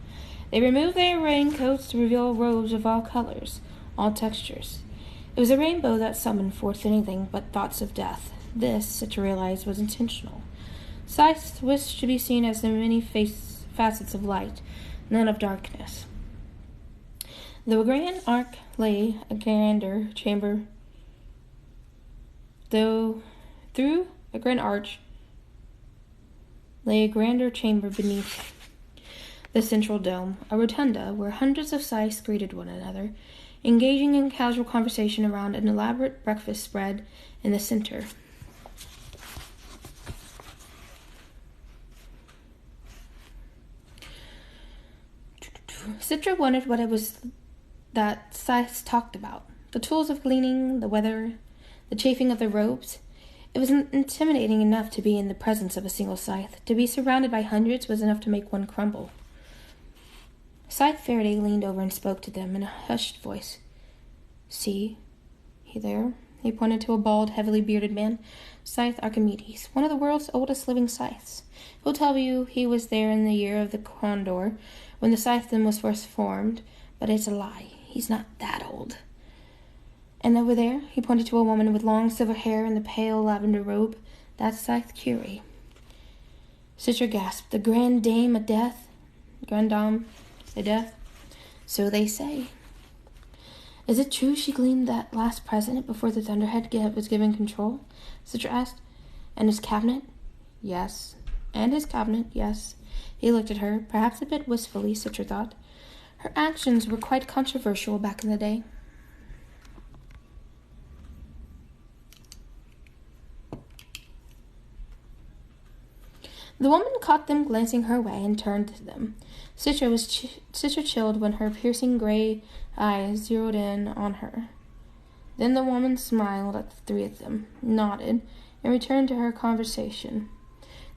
They removed their raincoats to reveal robes of all colors, all textures. It was a rainbow that summoned forth anything but thoughts of death. This, Citra realized, was intentional. Scythes wished to be seen as the many facets of light, none of darkness. Though a grand arch lay a grander chamber, through a grand arch lay a grander chamber beneath the central dome, a rotunda where hundreds of Scythes greeted one another, engaging in casual conversation around an elaborate breakfast spread in the center. Citra wondered what it was that Scythes talked about. The tools of gleaning, the weather, the chafing of their robes. It was intimidating enough to be in the presence of a single Scythe. To be surrounded by hundreds was enough to make one crumble. Scythe Faraday leaned over and spoke to them in a hushed voice. See, he there? He pointed to a bald, heavily bearded man. Scythe Archimedes, one of the world's oldest living Scythes. He'll tell you he was there in the year of the Condor, when the Scythedom was first formed, but it's a lie. He's not that old. And over there, he pointed to a woman with long silver hair and the pale lavender robe. That's Scythe Curie. Citra gasped. The Grand Dame of Death? Grand Dame of Death? So they say. Is it true she gleaned that last president before the Thunderhead was given control? Citra asked. And his cabinet? Yes. And his cabinet, yes. He looked at her, perhaps a bit wistfully, Citra thought. Her actions were quite controversial back in the day. The woman caught them glancing her way and turned to them. Citra chilled when her piercing gray eyes zeroed in on her. Then the woman smiled at the three of them, nodded, and returned to her conversation.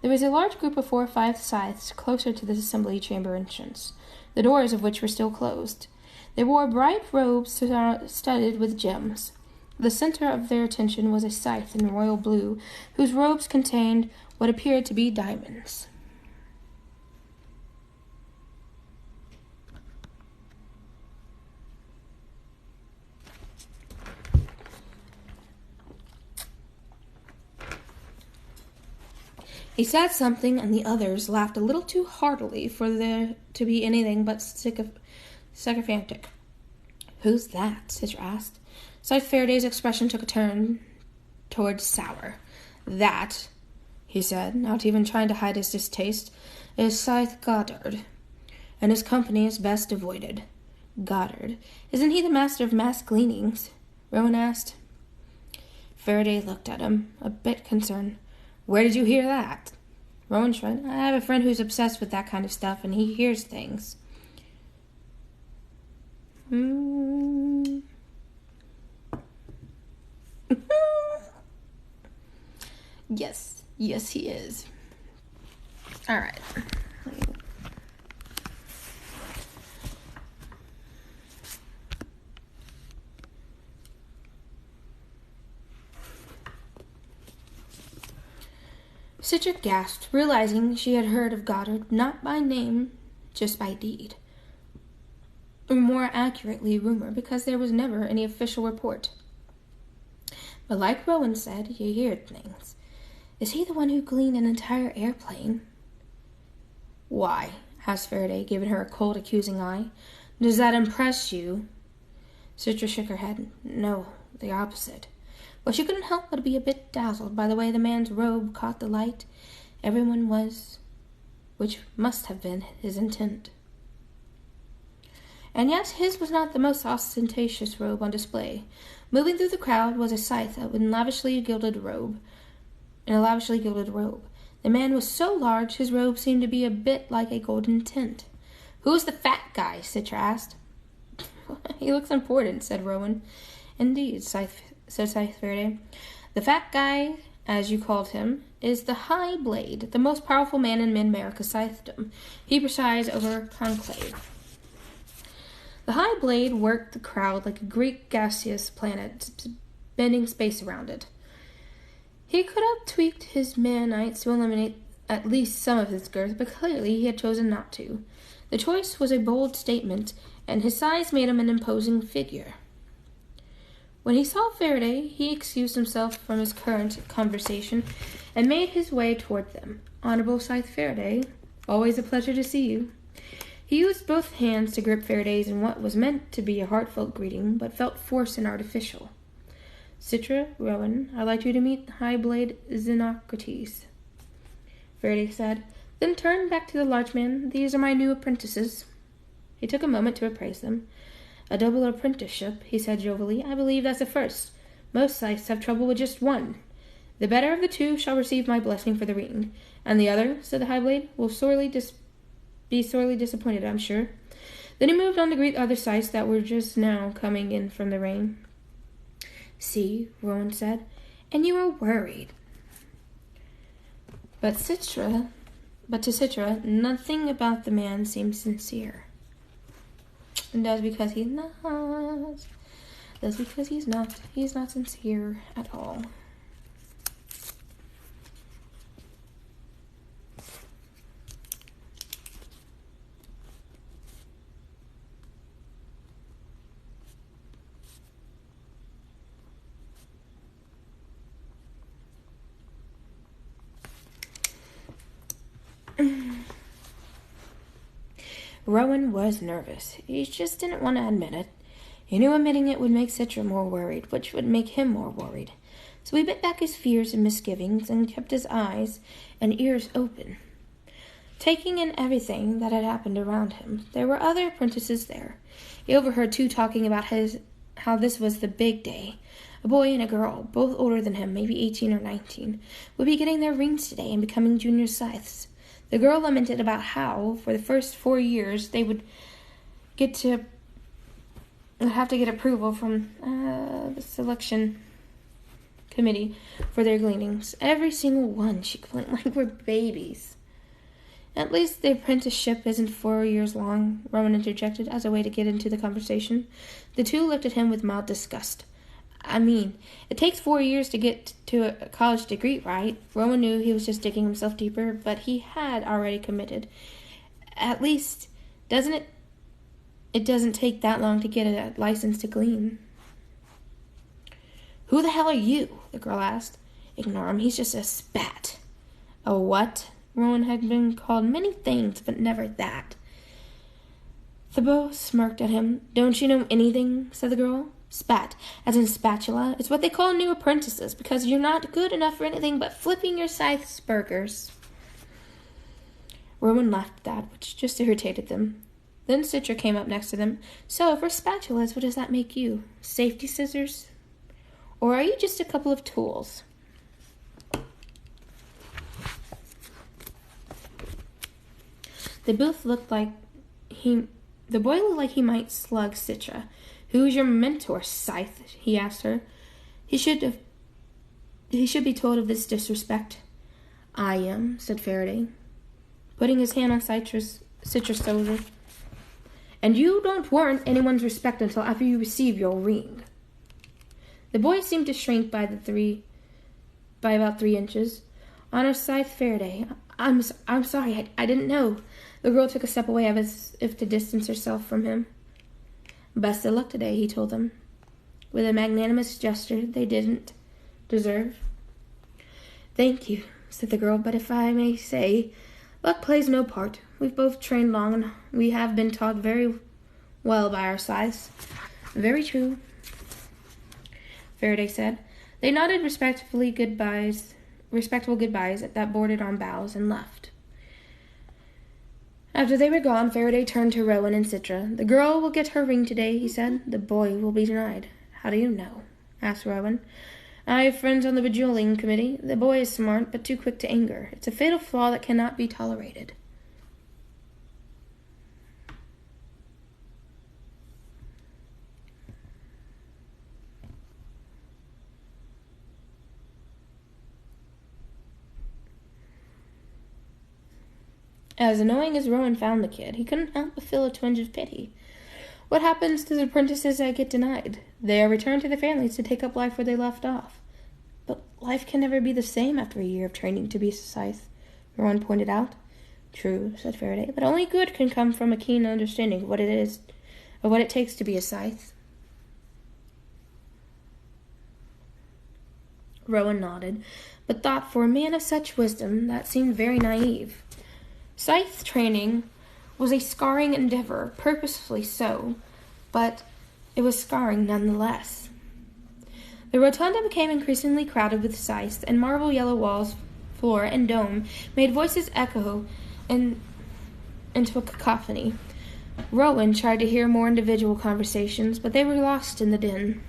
There was a large group of 4 or 5 Scythes closer to the assembly chamber entrance, the doors of which were still closed. They wore bright robes studded with gems. The center of their attention was a Scythe in royal blue, whose robes contained what appeared to be diamonds. He said something, and the others laughed a little too heartily for there to be anything but sycophantic. Who's that? Citra asked. Scythe Faraday's expression took a turn towards sour. That, he said, not even trying to hide his distaste, is Scythe Goddard, and his company is best avoided. Goddard. Isn't he the master of mass gleanings? Rowan asked. Faraday looked at him, a bit concerned. Where did you hear that? Rowan shrugged. I have a friend who's obsessed with that kind of stuff, and he hears things. Yes, he is. All right. Citra gasped, realizing she had heard of Goddard not by name, just by deed. Or more accurately, rumor, because there was never any official report. But like Rowan said, you hear things. Is he the one who gleaned an entire airplane? Why? Asked Faraday, giving her a cold, accusing eye. Does that impress you? Citra shook her head. No, the opposite. But she couldn't help but be a bit dazzled by the way the man's robe caught the light. Everyone was, which must have been his intent. And yet his was not the most ostentatious robe on display. Moving through the crowd was a Scythe in a lavishly gilded robe. The man was so large his robe seemed to be a bit like a golden tint. Who's the fat guy? Citra asked. He looks important, said Rowan. Indeed, said Scythe Faraday. The fat guy, as you called him, is the High Blade, the most powerful man in Mid-America's Scythedom. He presides over Conclave. The High Blade worked the crowd like a Greek gaseous planet, bending space around it. He could have tweaked his Mennonites to eliminate at least some of his girth, but clearly he had chosen not to. The choice was a bold statement, and his size made him an imposing figure. When he saw Faraday, he excused himself from his current conversation and made his way toward them. "Honorable Scythe Faraday, always a pleasure to see you." He used both hands to grip Faraday's in what was meant to be a heartfelt greeting, but felt forced and artificial. "Citra, Rowan, I'd like you to meet Highblade Xenocrates," Faraday said, then turned back to the large man. "These are my new apprentices." He took a moment to appraise them. "A double apprenticeship," he said jovially. "I believe that's a first. Most Scythes have trouble with just one. The better of the two shall receive my blessing for the ring, and the other," said the Highblade, "will be sorely disappointed, I'm sure." Then he moved on to greet the other Scythes that were just now coming in from the rain. "See," Rowan said, "and you were worried." But to Citra, nothing about the man seemed sincere. And that's because he's not. That's because he's not sincere at all. Rowan was nervous. He just didn't want to admit it. He knew admitting it would make Citra more worried, which would make him more worried. So he bit back his fears and misgivings and kept his eyes and ears open, taking in everything that had happened around him. There were other apprentices there. He overheard two talking about how this was the big day. A boy and a girl, both older than him, maybe 18 or 19, would be getting their rings today and becoming junior Scythes. The girl lamented about how, for the first 4 years, they would have to get approval from the selection committee for their gleanings. Every single one, she complained, like we're babies. "At least the apprenticeship isn't 4 years long," Rowan interjected as a way to get into the conversation. The two looked at him with mild disgust. "I mean, it takes 4 years to get to a college degree, right?" Rowan knew he was just digging himself deeper, but he had already committed. "At least, doesn't it? It doesn't take that long to get a license to glean." "Who the hell are you?" the girl asked. "Ignore him, he's just a spat." "A what?" Rowan had been called many things, but never that. The beau smirked at him. "Don't you know anything?" said the girl. "Spat, as in spatula. It's what they call new apprentices, because you're not good enough for anything but flipping your Scythe's burgers." Rowan laughed at that, which just irritated them. Then Citra came up next to them. "So, for spatulas, what does that make you? Safety scissors? Or are you just a couple of tools?" The boy looked like he might slug Citra. "Who's your mentor, Scythe?" he asked her. He should be told of this disrespect. "I am," said Faraday, putting his hand on Citra's shoulder. "And you don't warrant anyone's respect until after you receive your ring." The boy seemed to shrink by about 3 inches. "Honor Scythe Faraday. I'm sorry, I didn't know." The girl took a step away as if to distance herself from him. "Best of luck today," he told them, with a magnanimous gesture they didn't deserve. "Thank you," said the girl, "but if I may say, luck plays no part. We've both trained long, and we have been taught very well by our Scythes." "Very true," Faraday said. They nodded respectful goodbyes that bordered on bows and left. After they were gone, Faraday turned to Rowan and Citra. "The girl will get her ring today," he said. "The boy will be denied." "How do you know?" asked Rowan. "I have friends on the bejeweling committee. The boy is smart, but too quick to anger. It's a fatal flaw that cannot be tolerated." As annoying as Rowan found the kid, he couldn't help but feel a twinge of pity. What happens to the apprentices that get denied? They are returned to their families to take up life where they left off. But life can never be the same after a year of training to be a Scythe. Rowan pointed out. True, said Faraday, but only good can come from a keen understanding of what it takes to be a Scythe. Rowan nodded, but thought for a man of such wisdom that seemed very naive. Scythe training was a scarring endeavor, purposefully so, but it was scarring nonetheless. The rotunda became increasingly crowded with scythes, and marble yellow walls, floor, and dome made voices echo into a cacophony. Rowan tried to hear more individual conversations, but they were lost in the din.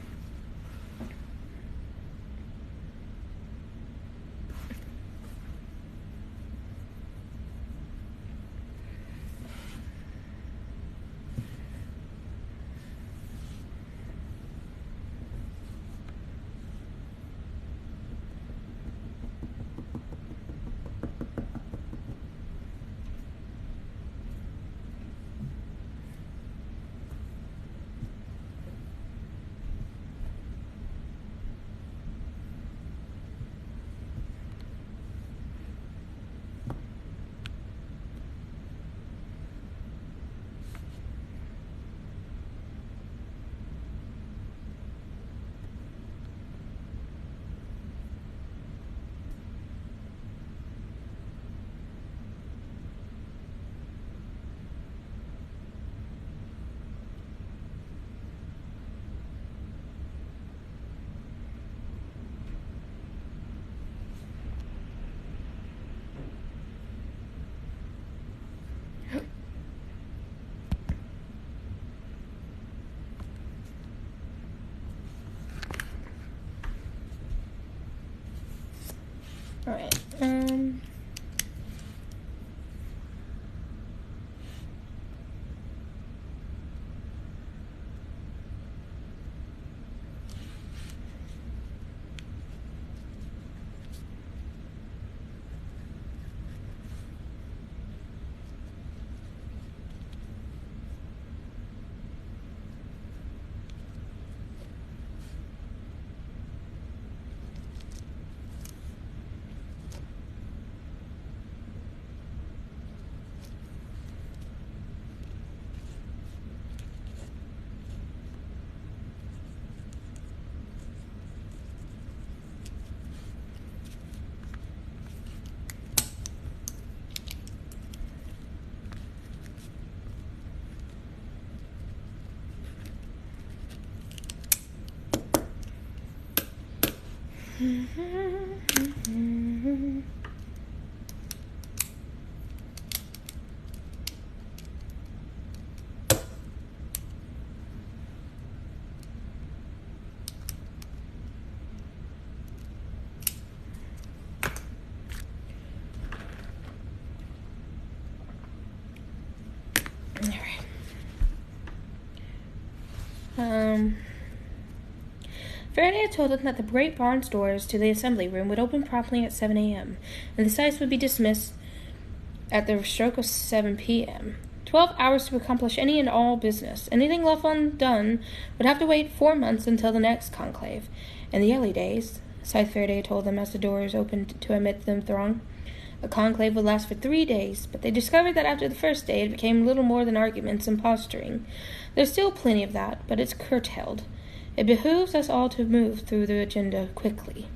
Alright, Faraday had told them that the great barn's doors to the assembly room would open promptly at 7 a.m., and the Scythes would be dismissed at the stroke of 7 p.m. 12 hours to accomplish any and all business. Anything left undone would have to wait 4 months until the next conclave. In the early days, Scythe Faraday told them as the doors opened to admit the throng, a conclave would last for 3 days, but they discovered that after the first day it became little more than arguments and posturing. There's still plenty of that, but it's curtailed. It behooves us all to move through the agenda quickly.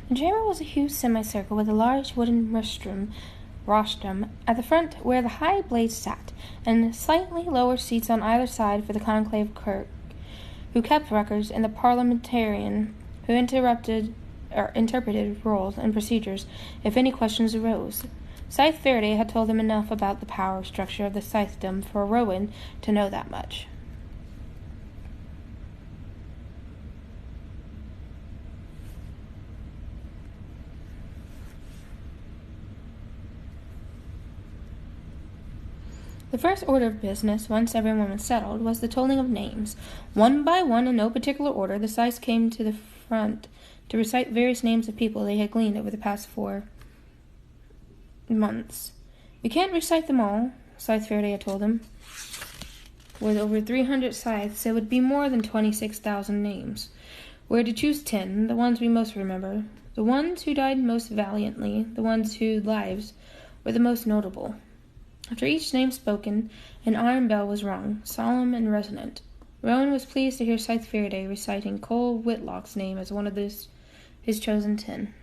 The chamber was a huge semicircle with a large wooden rostrum at the front where the high blades sat, and slightly lower seats on either side for the conclave clerk, who kept records, and the parliamentarian, who interpreted rules and procedures if any questions arose. Scythe Faraday had told them enough about the power structure of the Scythedom for Rowan to know that much. The first order of business, once everyone was settled, was the tolling of names. One by one, in no particular order, the Scythes came to the front to recite various names of people they had gleaned over the past 4 months. "We can't recite them all," Scythe Faraday had told them. With over 300 scythes, it would be more than 26,000 names. We're to choose 10, the ones we most remember, the ones who died most valiantly, the ones whose lives were the most notable. After each name spoken, an iron bell was rung, solemn and resonant. Rowan was pleased to hear Scythe Faraday reciting Cole Whitlock's name as one of his chosen 10.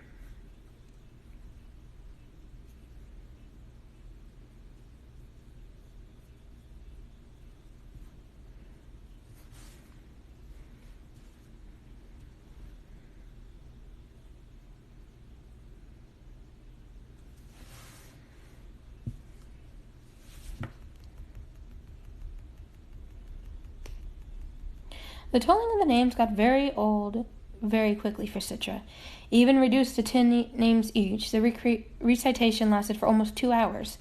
The tolling of the names got very old very quickly for Citra. Even reduced to 10 names each, the recitation lasted for almost 2 hours.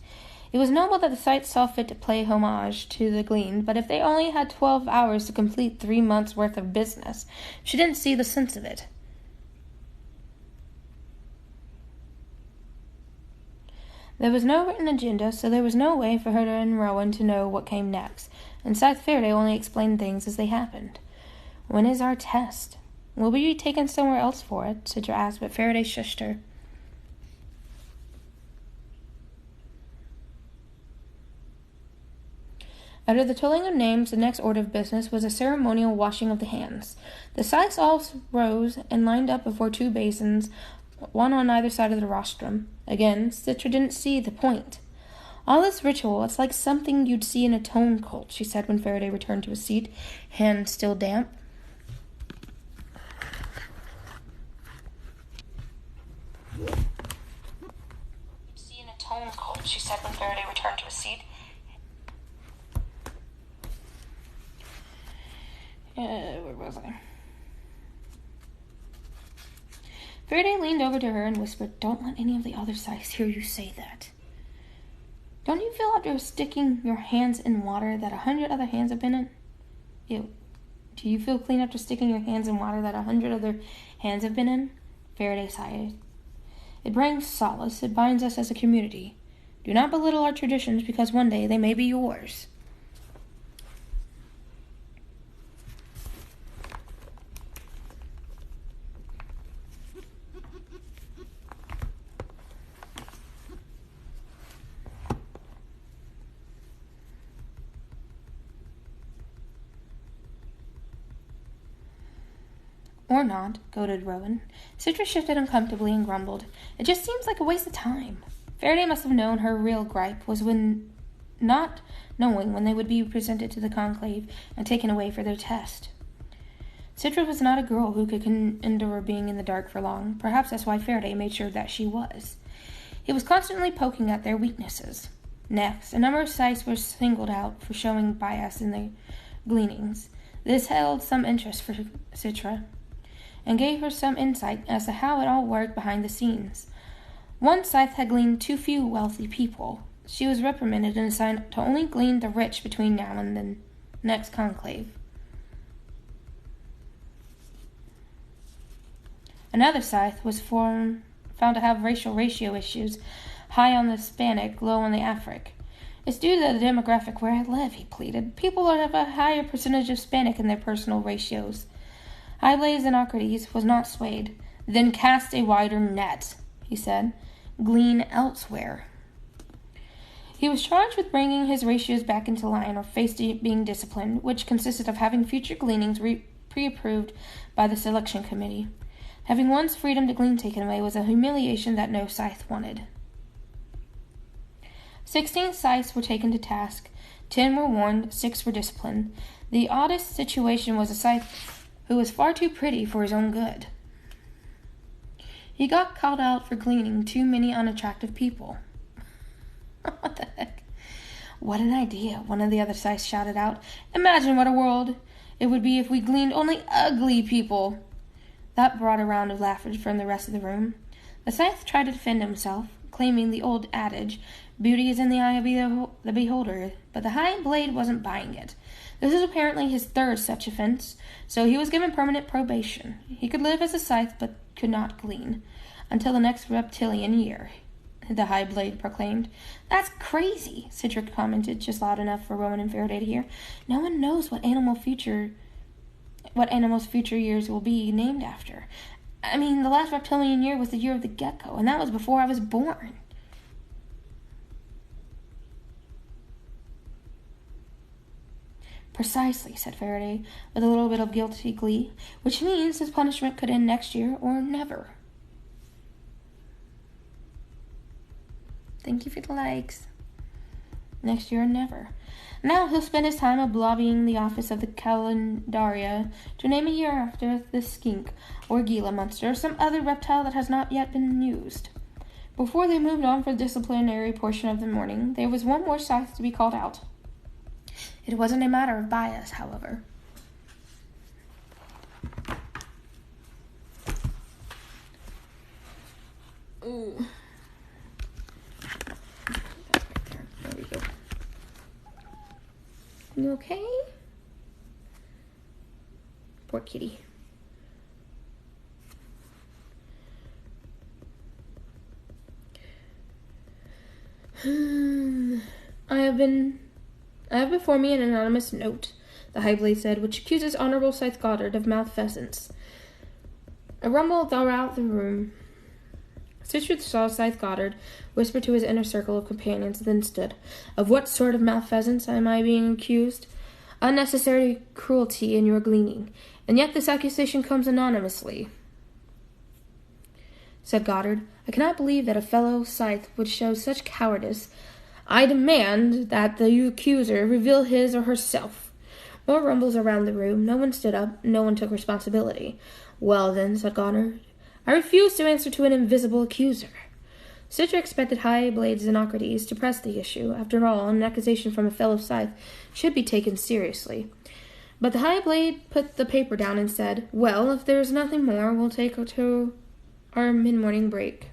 It was noble that the Scythes saw fit to pay homage to the gleaned, but if they only had 12 hours to complete 3 months' worth of business, she didn't see the sense of it. There was no written agenda, so there was no way for her and Rowan to know what came next, and Scythe Faraday only explained things as they happened. "When is our test? Will we be taken somewhere else for it?" Citra asked, but Faraday shushed her. After the tolling of names, the next order of business was a ceremonial washing of the hands. The Scythes all rose and lined up before 2 basins, one on either side of the rostrum. Again, Citra didn't see the point. "All this ritual, it's like something you'd see in a tone cult," she said when Faraday returned to his seat, hands still damp. She said when Faraday returned to his seat. Where was I? Faraday leaned over to her and whispered, "Don't let any of the other Scythes hear you say that. Don't you feel after sticking your hands in water that 100 other hands have been in? Ew. Do you feel clean after sticking your hands in water that 100 other hands have been in?" Faraday sighed. "It brings solace. It binds us as a community. Do not belittle our traditions because one day they may be yours." "Or not," goaded Rowan. Citra shifted uncomfortably and grumbled, "It just seems like a waste of time." Faraday must have known her real gripe was when not knowing when they would be presented to the conclave and taken away for their test. Citra was not a girl who could endure being in the dark for long. Perhaps that's why Faraday made sure that she was. He was constantly poking at their weaknesses. Next, a number of Scythes were singled out for showing bias in their gleanings. This held some interest for Citra, and gave her some insight as to how it all worked behind the scenes. One Scythe had gleaned too few wealthy people. She was reprimanded and assigned to only glean the rich between now and the next conclave. Another Scythe was found to have racial ratio issues, high on the Hispanic, low on the Afric. "It's due to the demographic where I live," he pleaded. "People have a higher percentage of Hispanic in their personal ratios." Highblaze Anacrates was not swayed. "Then cast a wider net," he said. "Glean elsewhere." He was charged with bringing his ratios back into line or face being disciplined, which consisted of having future gleanings pre-approved by the selection committee. Having one's freedom to glean taken away was a humiliation that no Scythe wanted. 16 Scythes were taken to task. 10 were warned, 6 were disciplined. The oddest situation was a Scythe who was far too pretty for his own good. He got called out for gleaning too many unattractive people. What the heck? What an idea, one of the other Scythes shouted out. Imagine what a world it would be if we gleaned only ugly people. That brought a round of laughter from the rest of the room. The Scythe tried to defend himself, claiming the old adage, beauty is in the eye of the beholder, but the High Blade wasn't buying it. This was apparently his third such offense, so he was given permanent probation. He could live as a Scythe, but could not glean, until the next reptilian year, the High Blade proclaimed. That's crazy, Cedric commented, just loud enough for Rowan and Faraday to hear. No one knows what animal's future years will be named after. I mean, the last reptilian year was the year of the gecko, and that was before I was born. Precisely, said Faraday, with a little bit of guilty glee, which means his punishment could end next year or never. Thank you for the likes. Next year or never. Now he'll spend his time lobbying the office of the Calendaria to name a year after the skink or Gila monster or some other reptile that has not yet been used. Before they moved on for the disciplinary portion of the morning, there was one more Scythe to be called out. It wasn't a matter of bias, however. Ooh. There we go. You okay? Poor kitty. I have before me an anonymous note, the High Blade said, which accuses Honorable Scythe Goddard of malfeasance. A rumble throughout the room. Citrid saw Scythe Goddard whisper to his inner circle of companions, then stood. Of what sort of malfeasance am I being accused? Unnecessary cruelty in your gleaning, and yet this accusation comes anonymously, said Goddard. I cannot believe that a fellow Scythe would show such cowardice. I demand that the accuser reveal his or herself. More rumbles around the room. No one stood up. No one took responsibility. Well then, said Goddard, I refuse to answer to an invisible accuser. Citra expected High Blade Xenocrates to press the issue. After all, an accusation from a fellow Scythe should be taken seriously. But the High Blade put the paper down and said, well, if there's nothing more, we'll take her to our mid-morning break.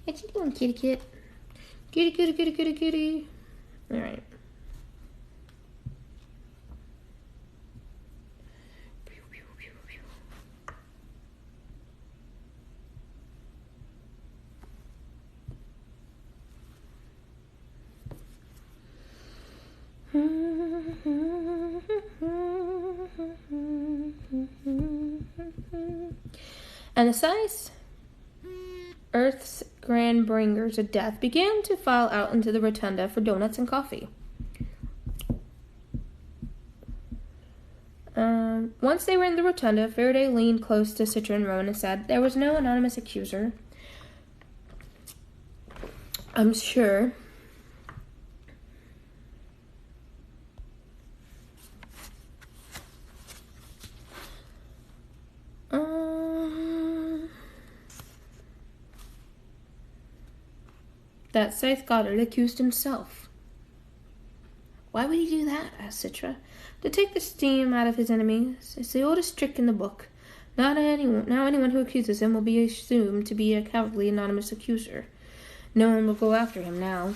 What you doing, kitty kit? Kitty, kitty, kitty, kitty, kitty. All right. And the Scythes, Earth's grand bringers of death, began to file out into the rotunda for donuts and coffee. Once they were in the rotunda, Faraday leaned close to Citra and Rowan and said, there was no anonymous accuser. I'm sure. That Scythe Goddard accused himself. Why would he do that? Asked Citra. To take the steam out of his enemies. It's the oldest trick in the book. Now anyone who accuses him will be assumed to be a cowardly anonymous accuser. No one will go after him now.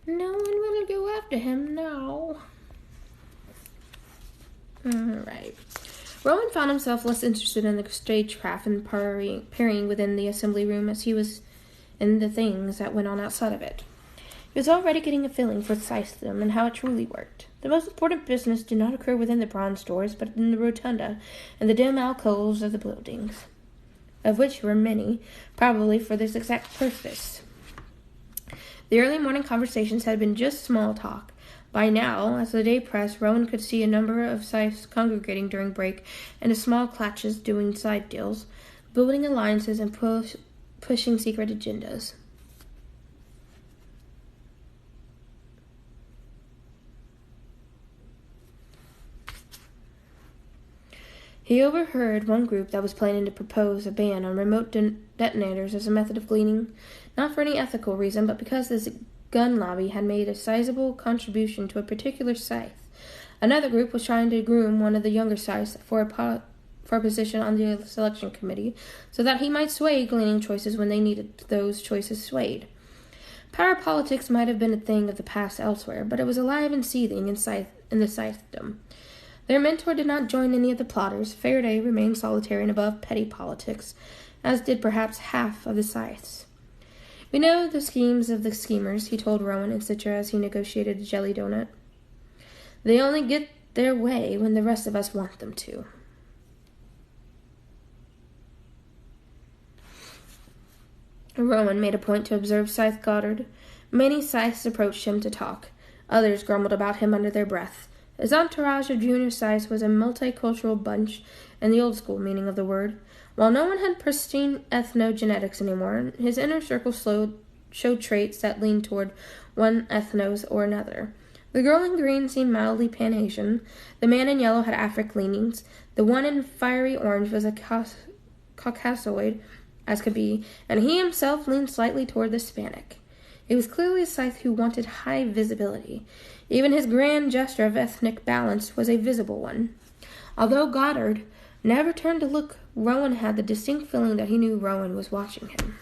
No one will go after him now. Alright. Rowan found himself less interested in the stagecraft and parrying within the assembly room as he was in the things that went on outside of it. He was already getting a feeling for Scythedom and how it truly worked. The most important business did not occur within the bronze doors, but in the rotunda and the dim alcoves of the buildings, of which were many, probably for this exact purpose. The early morning conversations had been just small talk. By now, as the day pressed, Rowan could see a number of Scythes congregating during break into small clutches doing side deals, building alliances and pushing secret agendas. He overheard one group that was planning to propose a ban on remote detonators as a method of gleaning, not for any ethical reason, but because this gun lobby had made a sizable contribution to a particular Scythe. Another group was trying to groom one of the younger Scythes for a position on the selection committee, so that he might sway gleaning choices when they needed those choices swayed. Power politics might have been a thing of the past elsewhere, but it was alive and seething in the Scythedom. Their mentor did not join any of the plotters. Faraday remained solitary and above petty politics, as did perhaps half of the Scythes. We know the schemes of the schemers, he told Rowan and Citra as he negotiated a jelly donut. They only get their way when the rest of us want them to. Rowan made a point to observe Scythe Goddard. Many Scythes approached him to talk. Others grumbled about him under their breath. His entourage of junior Scythes was a multicultural bunch, in the old-school meaning of the word. While no one had pristine ethnogenetics anymore, his inner circle showed traits that leaned toward one ethnos or another. The girl in green seemed mildly Pan-Asian. The man in yellow had Afric leanings. The one in fiery orange was a Caucasoid as could be, and he himself leaned slightly toward the Hispanic. He was clearly a Scythe who wanted high visibility. Even his grand gesture of ethnic balance was a visible one. Although Goddard never turned to look, Rowan had the distinct feeling that he knew Rowan was watching him.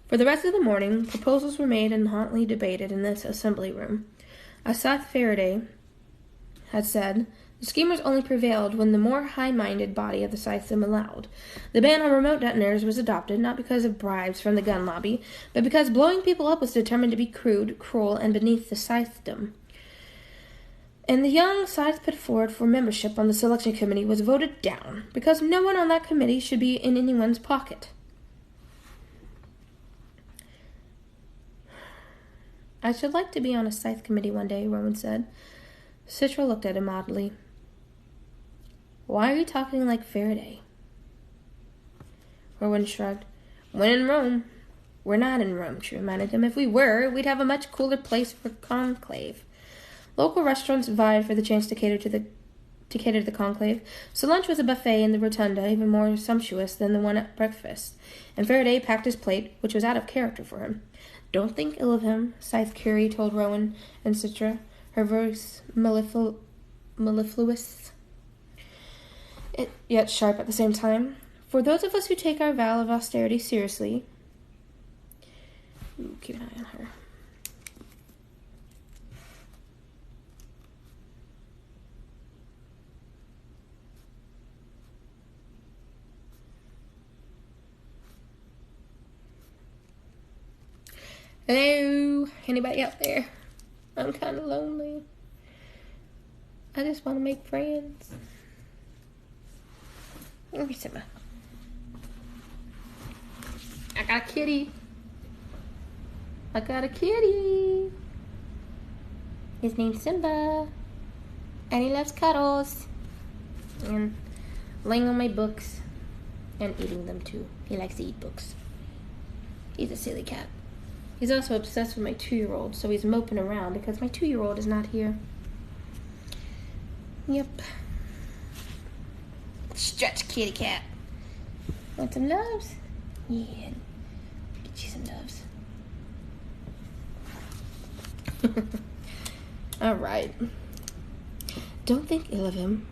For the rest of the morning, proposals were made and hotly debated in this assembly room. As Scythe Faraday had said, the schemers only prevailed when the more high-minded body of the Scythedom allowed. The ban on remote detonators was adopted not because of bribes from the gun lobby, but because blowing people up was determined to be crude, cruel, and beneath the Scythedom. And the young Scythe put forward for membership on the selection committee was voted down, because no one on that committee should be in anyone's pocket. I should like to be on a Scythe committee one day, Rowan said. Citra looked at him oddly. Why are you talking like Faraday? Rowan shrugged. When in Rome. We're not in Rome, she reminded him. If we were, we'd have a much cooler place for conclave. Local restaurants vied for the chance to cater to the conclave, so lunch was a buffet in the rotunda, even more sumptuous than the one at breakfast, and Faraday packed his plate, which was out of character for him. Don't think ill of him, Scythe Curie told Rowan and Citra, her voice mellifluous, yet sharp at the same time. For those of us who take our vow of austerity seriously... keep an eye on her. Hello? Anybody out there? I'm kind of lonely. I just want to make friends. Give me Simba. I got a kitty. I got a kitty. His name's Simba. And he loves cuddles. And laying on my books. And eating them too. He likes to eat books. He's a silly cat. He's also obsessed with my 2-year-old, so he's moping around because my 2-year-old is not here. Yep. Stretch, kitty cat. Want some loves? Yeah. Get you some loves. Alright. Don't think ill of him.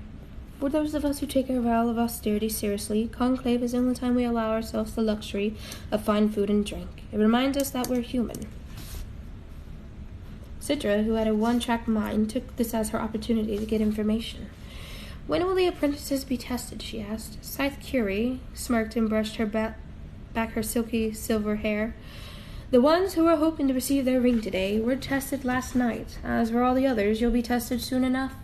For those of us who take our vow of austerity seriously, conclave is the only time we allow ourselves the luxury of fine food and drink. It reminds us that we're human. Citra, who had a one-track mind, took this as her opportunity to get information. When will the apprentices be tested, she asked. Scythe Curie smirked and brushed her back her silky silver hair. The ones who were hoping to receive their ring today were tested last night. As for all the others, you'll be tested soon enough.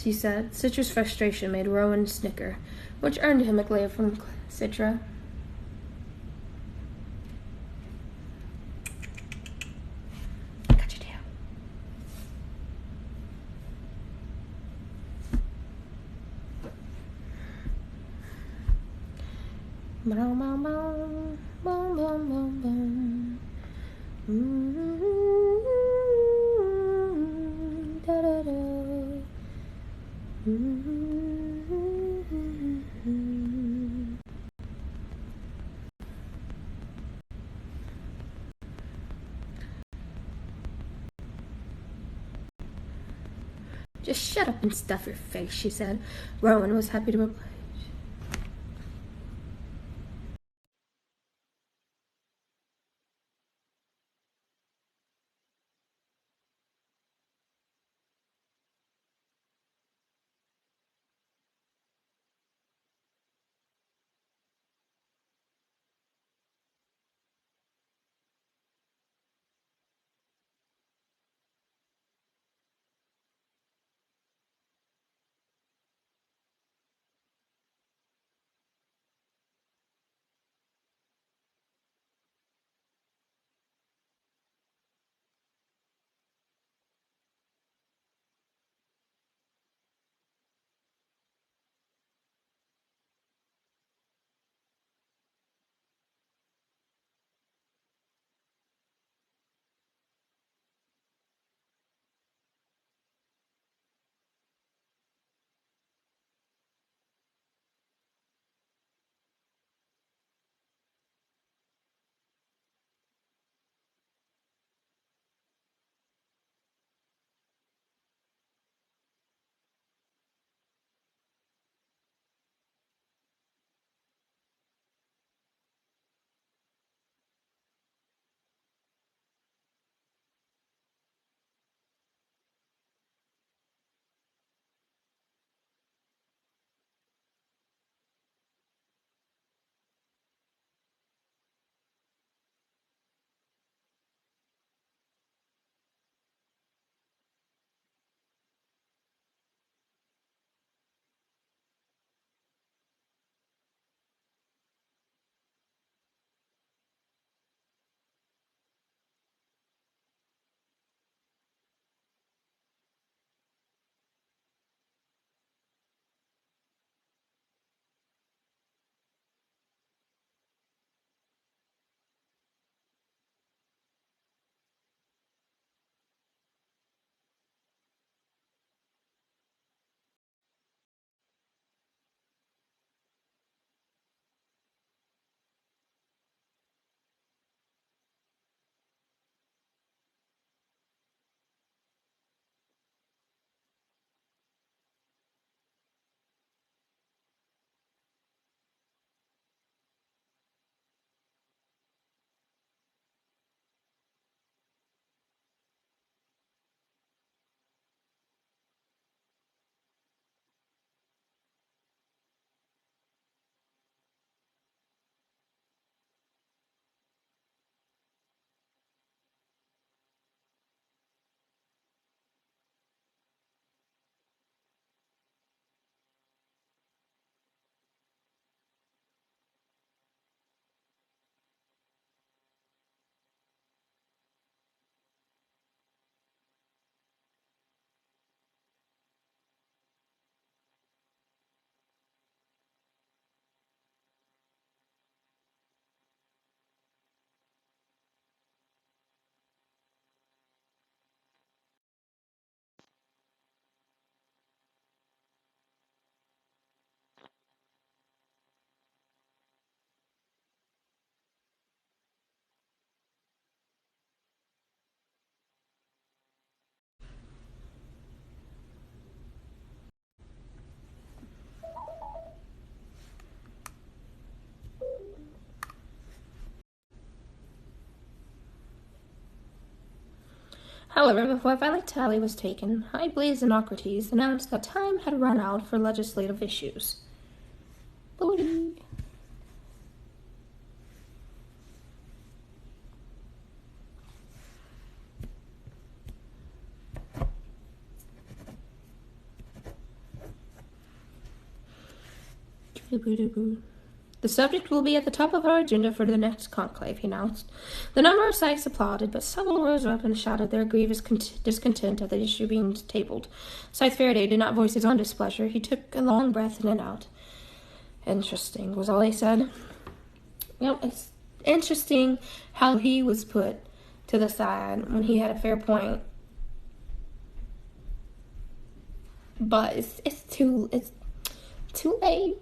she said. Citra's frustration made Rowan snicker, which earned him a glare from Citra. Got your tail. Boom, boom, boom, boom, boom, boom, boom. Da, da, da. Just shut up and stuff your face, she said. Rowan was happy to oblige. However, before final tally was taken, High Blaze and Ocrates announced that time had run out for legislative issues. Booty. The subject will be at the top of our agenda for the next conclave, he announced. The number of Scythes applauded, but several rose up and shouted their grievous discontent at the issue being tabled. Scythe Faraday did not voice his own displeasure. He took a long breath in and out. Interesting, was all he said. It's interesting how he was put to the side when he had a fair point. But it's too late.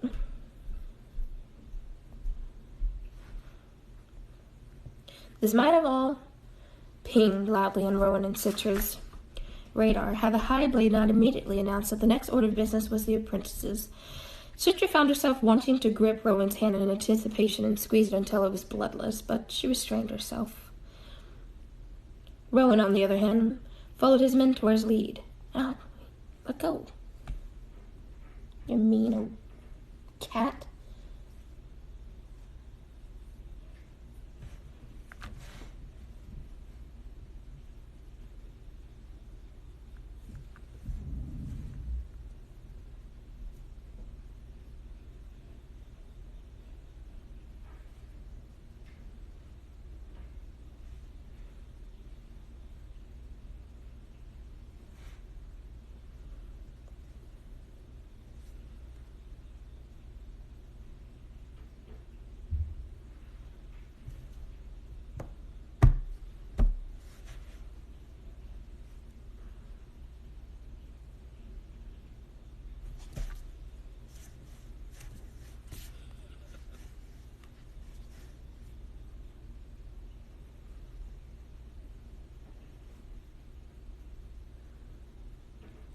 This might have all pinged loudly on Rowan and Citra's radar, had the high blade not immediately announced that the next order of business was the apprentices. Citra found herself wanting to grip Rowan's hand in anticipation and squeeze it until it was bloodless, but she restrained herself. Rowan, on the other hand, followed his mentor's lead. Now, let go. You mean old cat.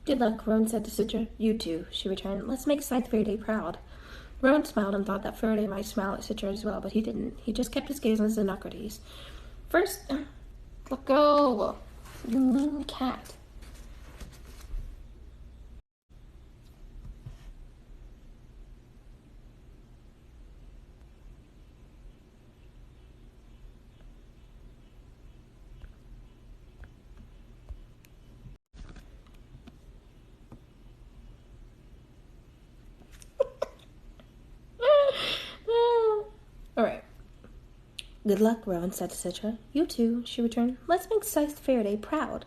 Good luck, Rowan said to Citra. You too, she returned. Let's make Scythe Faraday proud. Rowan smiled and thought that Faraday might smile at Citra as well, but he didn't. He just kept his gaze on Xenocrates. First, let go. You mean cat. Good luck, Rowan said to Citra. You too, she returned. Let's make Scythe Faraday proud.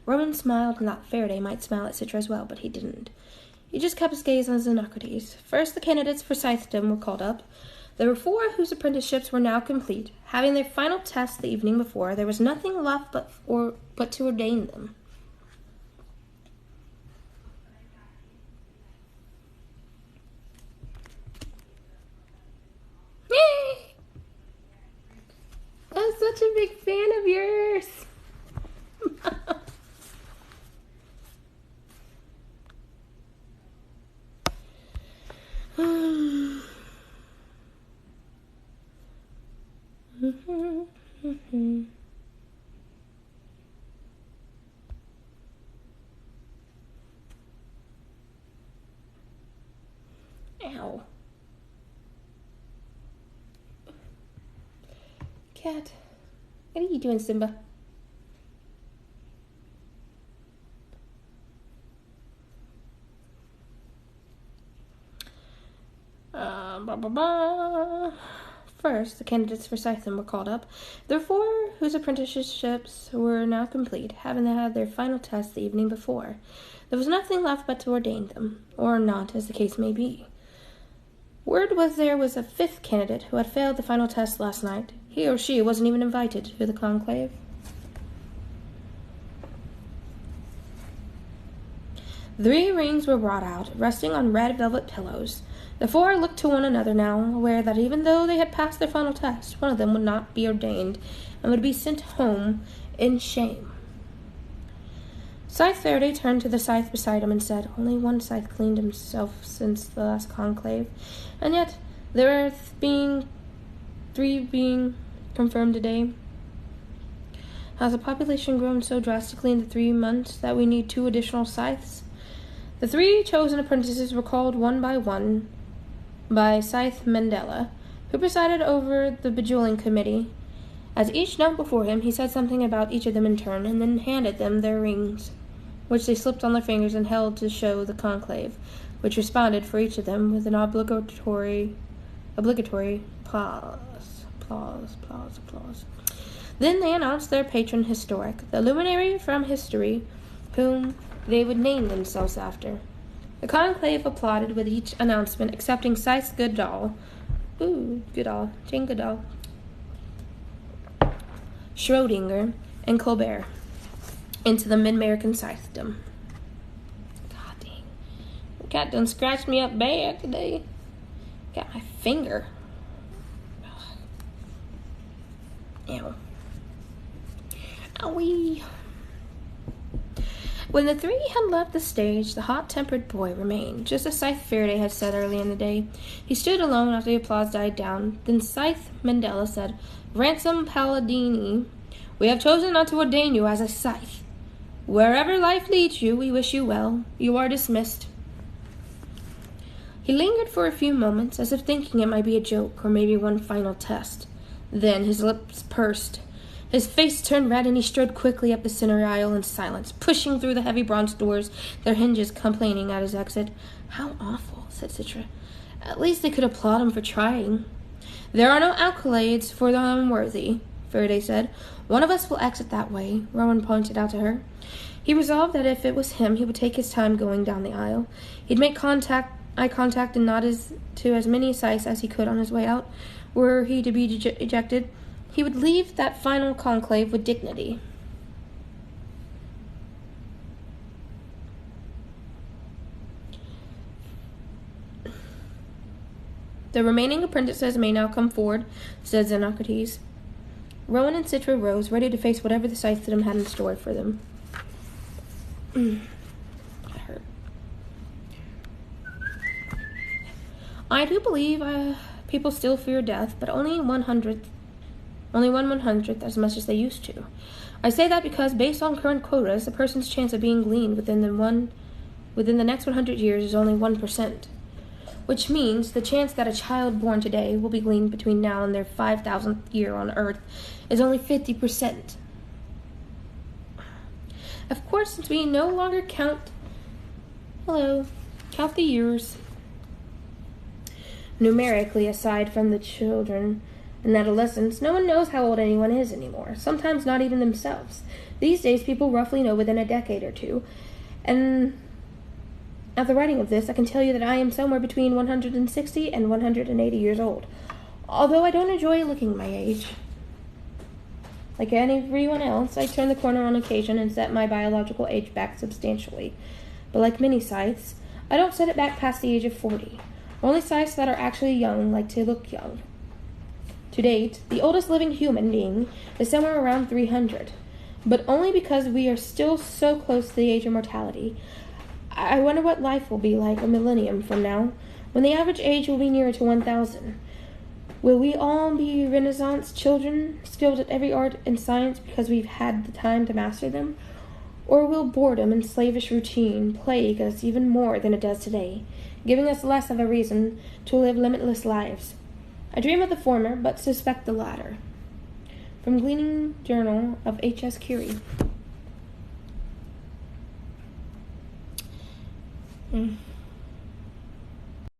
Rowan smiled and thought Faraday might smile at Citra as well, but he didn't. He just kept his gaze on Xenocrates. First, the candidates for Scythedom were called up. There were 4 whose apprenticeships were now complete. Having their final test the evening before, there was nothing left but to ordain them. I'm such a big fan of yours. Ow. Cat, what are you doing, Simba? First, the candidates for Scythe were called up. There were 4 whose apprenticeships were now complete, having had their final test the evening before. There was nothing left but to ordain them, or not, as the case may be. Word was there was a 5th candidate who had failed the final test last night. He or she wasn't even invited to the conclave. Three rings were brought out, resting on red velvet pillows. The 4 looked to one another now, aware that even though they had passed their final test, one of them would not be ordained and would be sent home in shame. Scythe Faraday turned to the scythe beside him and said, Only one scythe cleaned himself since the last conclave, and yet there are 3 being confirmed today. Has the population grown so drastically in the 3 months that we need 2 additional scythes? The 3 chosen apprentices were called one by Scythe Mandela, who presided over the bejeweling committee. As each knelt before him, he said something about each of them in turn, and then handed them their rings, which they slipped on their fingers and held to show the conclave. which responded for each of them with an obligatory applause. Then they announced their patron historic, the luminary from history, whom they would name themselves after. The conclave applauded with each announcement, excepting Scythe's Goodall, Schrodinger, and Colbert, into the Mid-American Scythedom. God dang. The cat done scratched me up bad today. Got my finger. Ow. Owie. When the three had left the stage, the hot-tempered boy remained, just as Scythe Faraday had said early in the day. He stood alone after the applause died down. Then Scythe Mandela said, "Ransom Palladini, we have chosen not to ordain you as a Scythe. Wherever life leads you, we wish you well. You are dismissed." He lingered for a few moments, as if thinking it might be a joke, or maybe one final test. Then his lips pursed. His face turned red, and he strode quickly up the center aisle in silence, pushing through the heavy bronze doors, their hinges complaining at his exit. "How awful," said Citra. "At least they could applaud him for trying." "There are no accolades for the unworthy," Faraday said. "One of us will exit that way," Rowan pointed out to her. He resolved that if it was him, he would take his time going down the aisle. He'd make eye contact and nod to as many Scythes as he could on his way out. Were he to be ejected, he would leave that final conclave with dignity. "The remaining apprentices may now come forward," said Xenocrates. Rowan and Citra rose, ready to face whatever the Scythedom had in store for them. That hurt. "I do believe people still fear death, but only 1/100th as much as they used to. I say that because, based on current quotas, a person's chance of being gleaned within the next 100 years is only 1%, which means the chance that a child born today will be gleaned between now and their 5,000th year on Earth is only 50%. Of course, since we no longer count the years numerically aside from the children and adolescents, no one knows how old anyone is anymore, sometimes not even themselves. These days, people roughly know within a decade or two, and at the writing of this, I can tell you that I am somewhere between 160 and 180 years old, although I don't enjoy looking my age. Like everyone else, I turn the corner on occasion and set my biological age back substantially. But like many Scythes, I don't set it back past the age of 40. Only Scythes that are actually young like to look young. To date, the oldest living human being is somewhere around 300, but only because we are still so close to the age of mortality. I wonder what life will be like a millennium from now, when the average age will be nearer to 1,000. Will we all be Renaissance children, skilled at every art and science because we've had the time to master them? Or will boredom and slavish routine plague us even more than it does today, giving us less of a reason to live limitless lives? I dream of the former, but suspect the latter. From Gleaning Journal of H.S. Curie.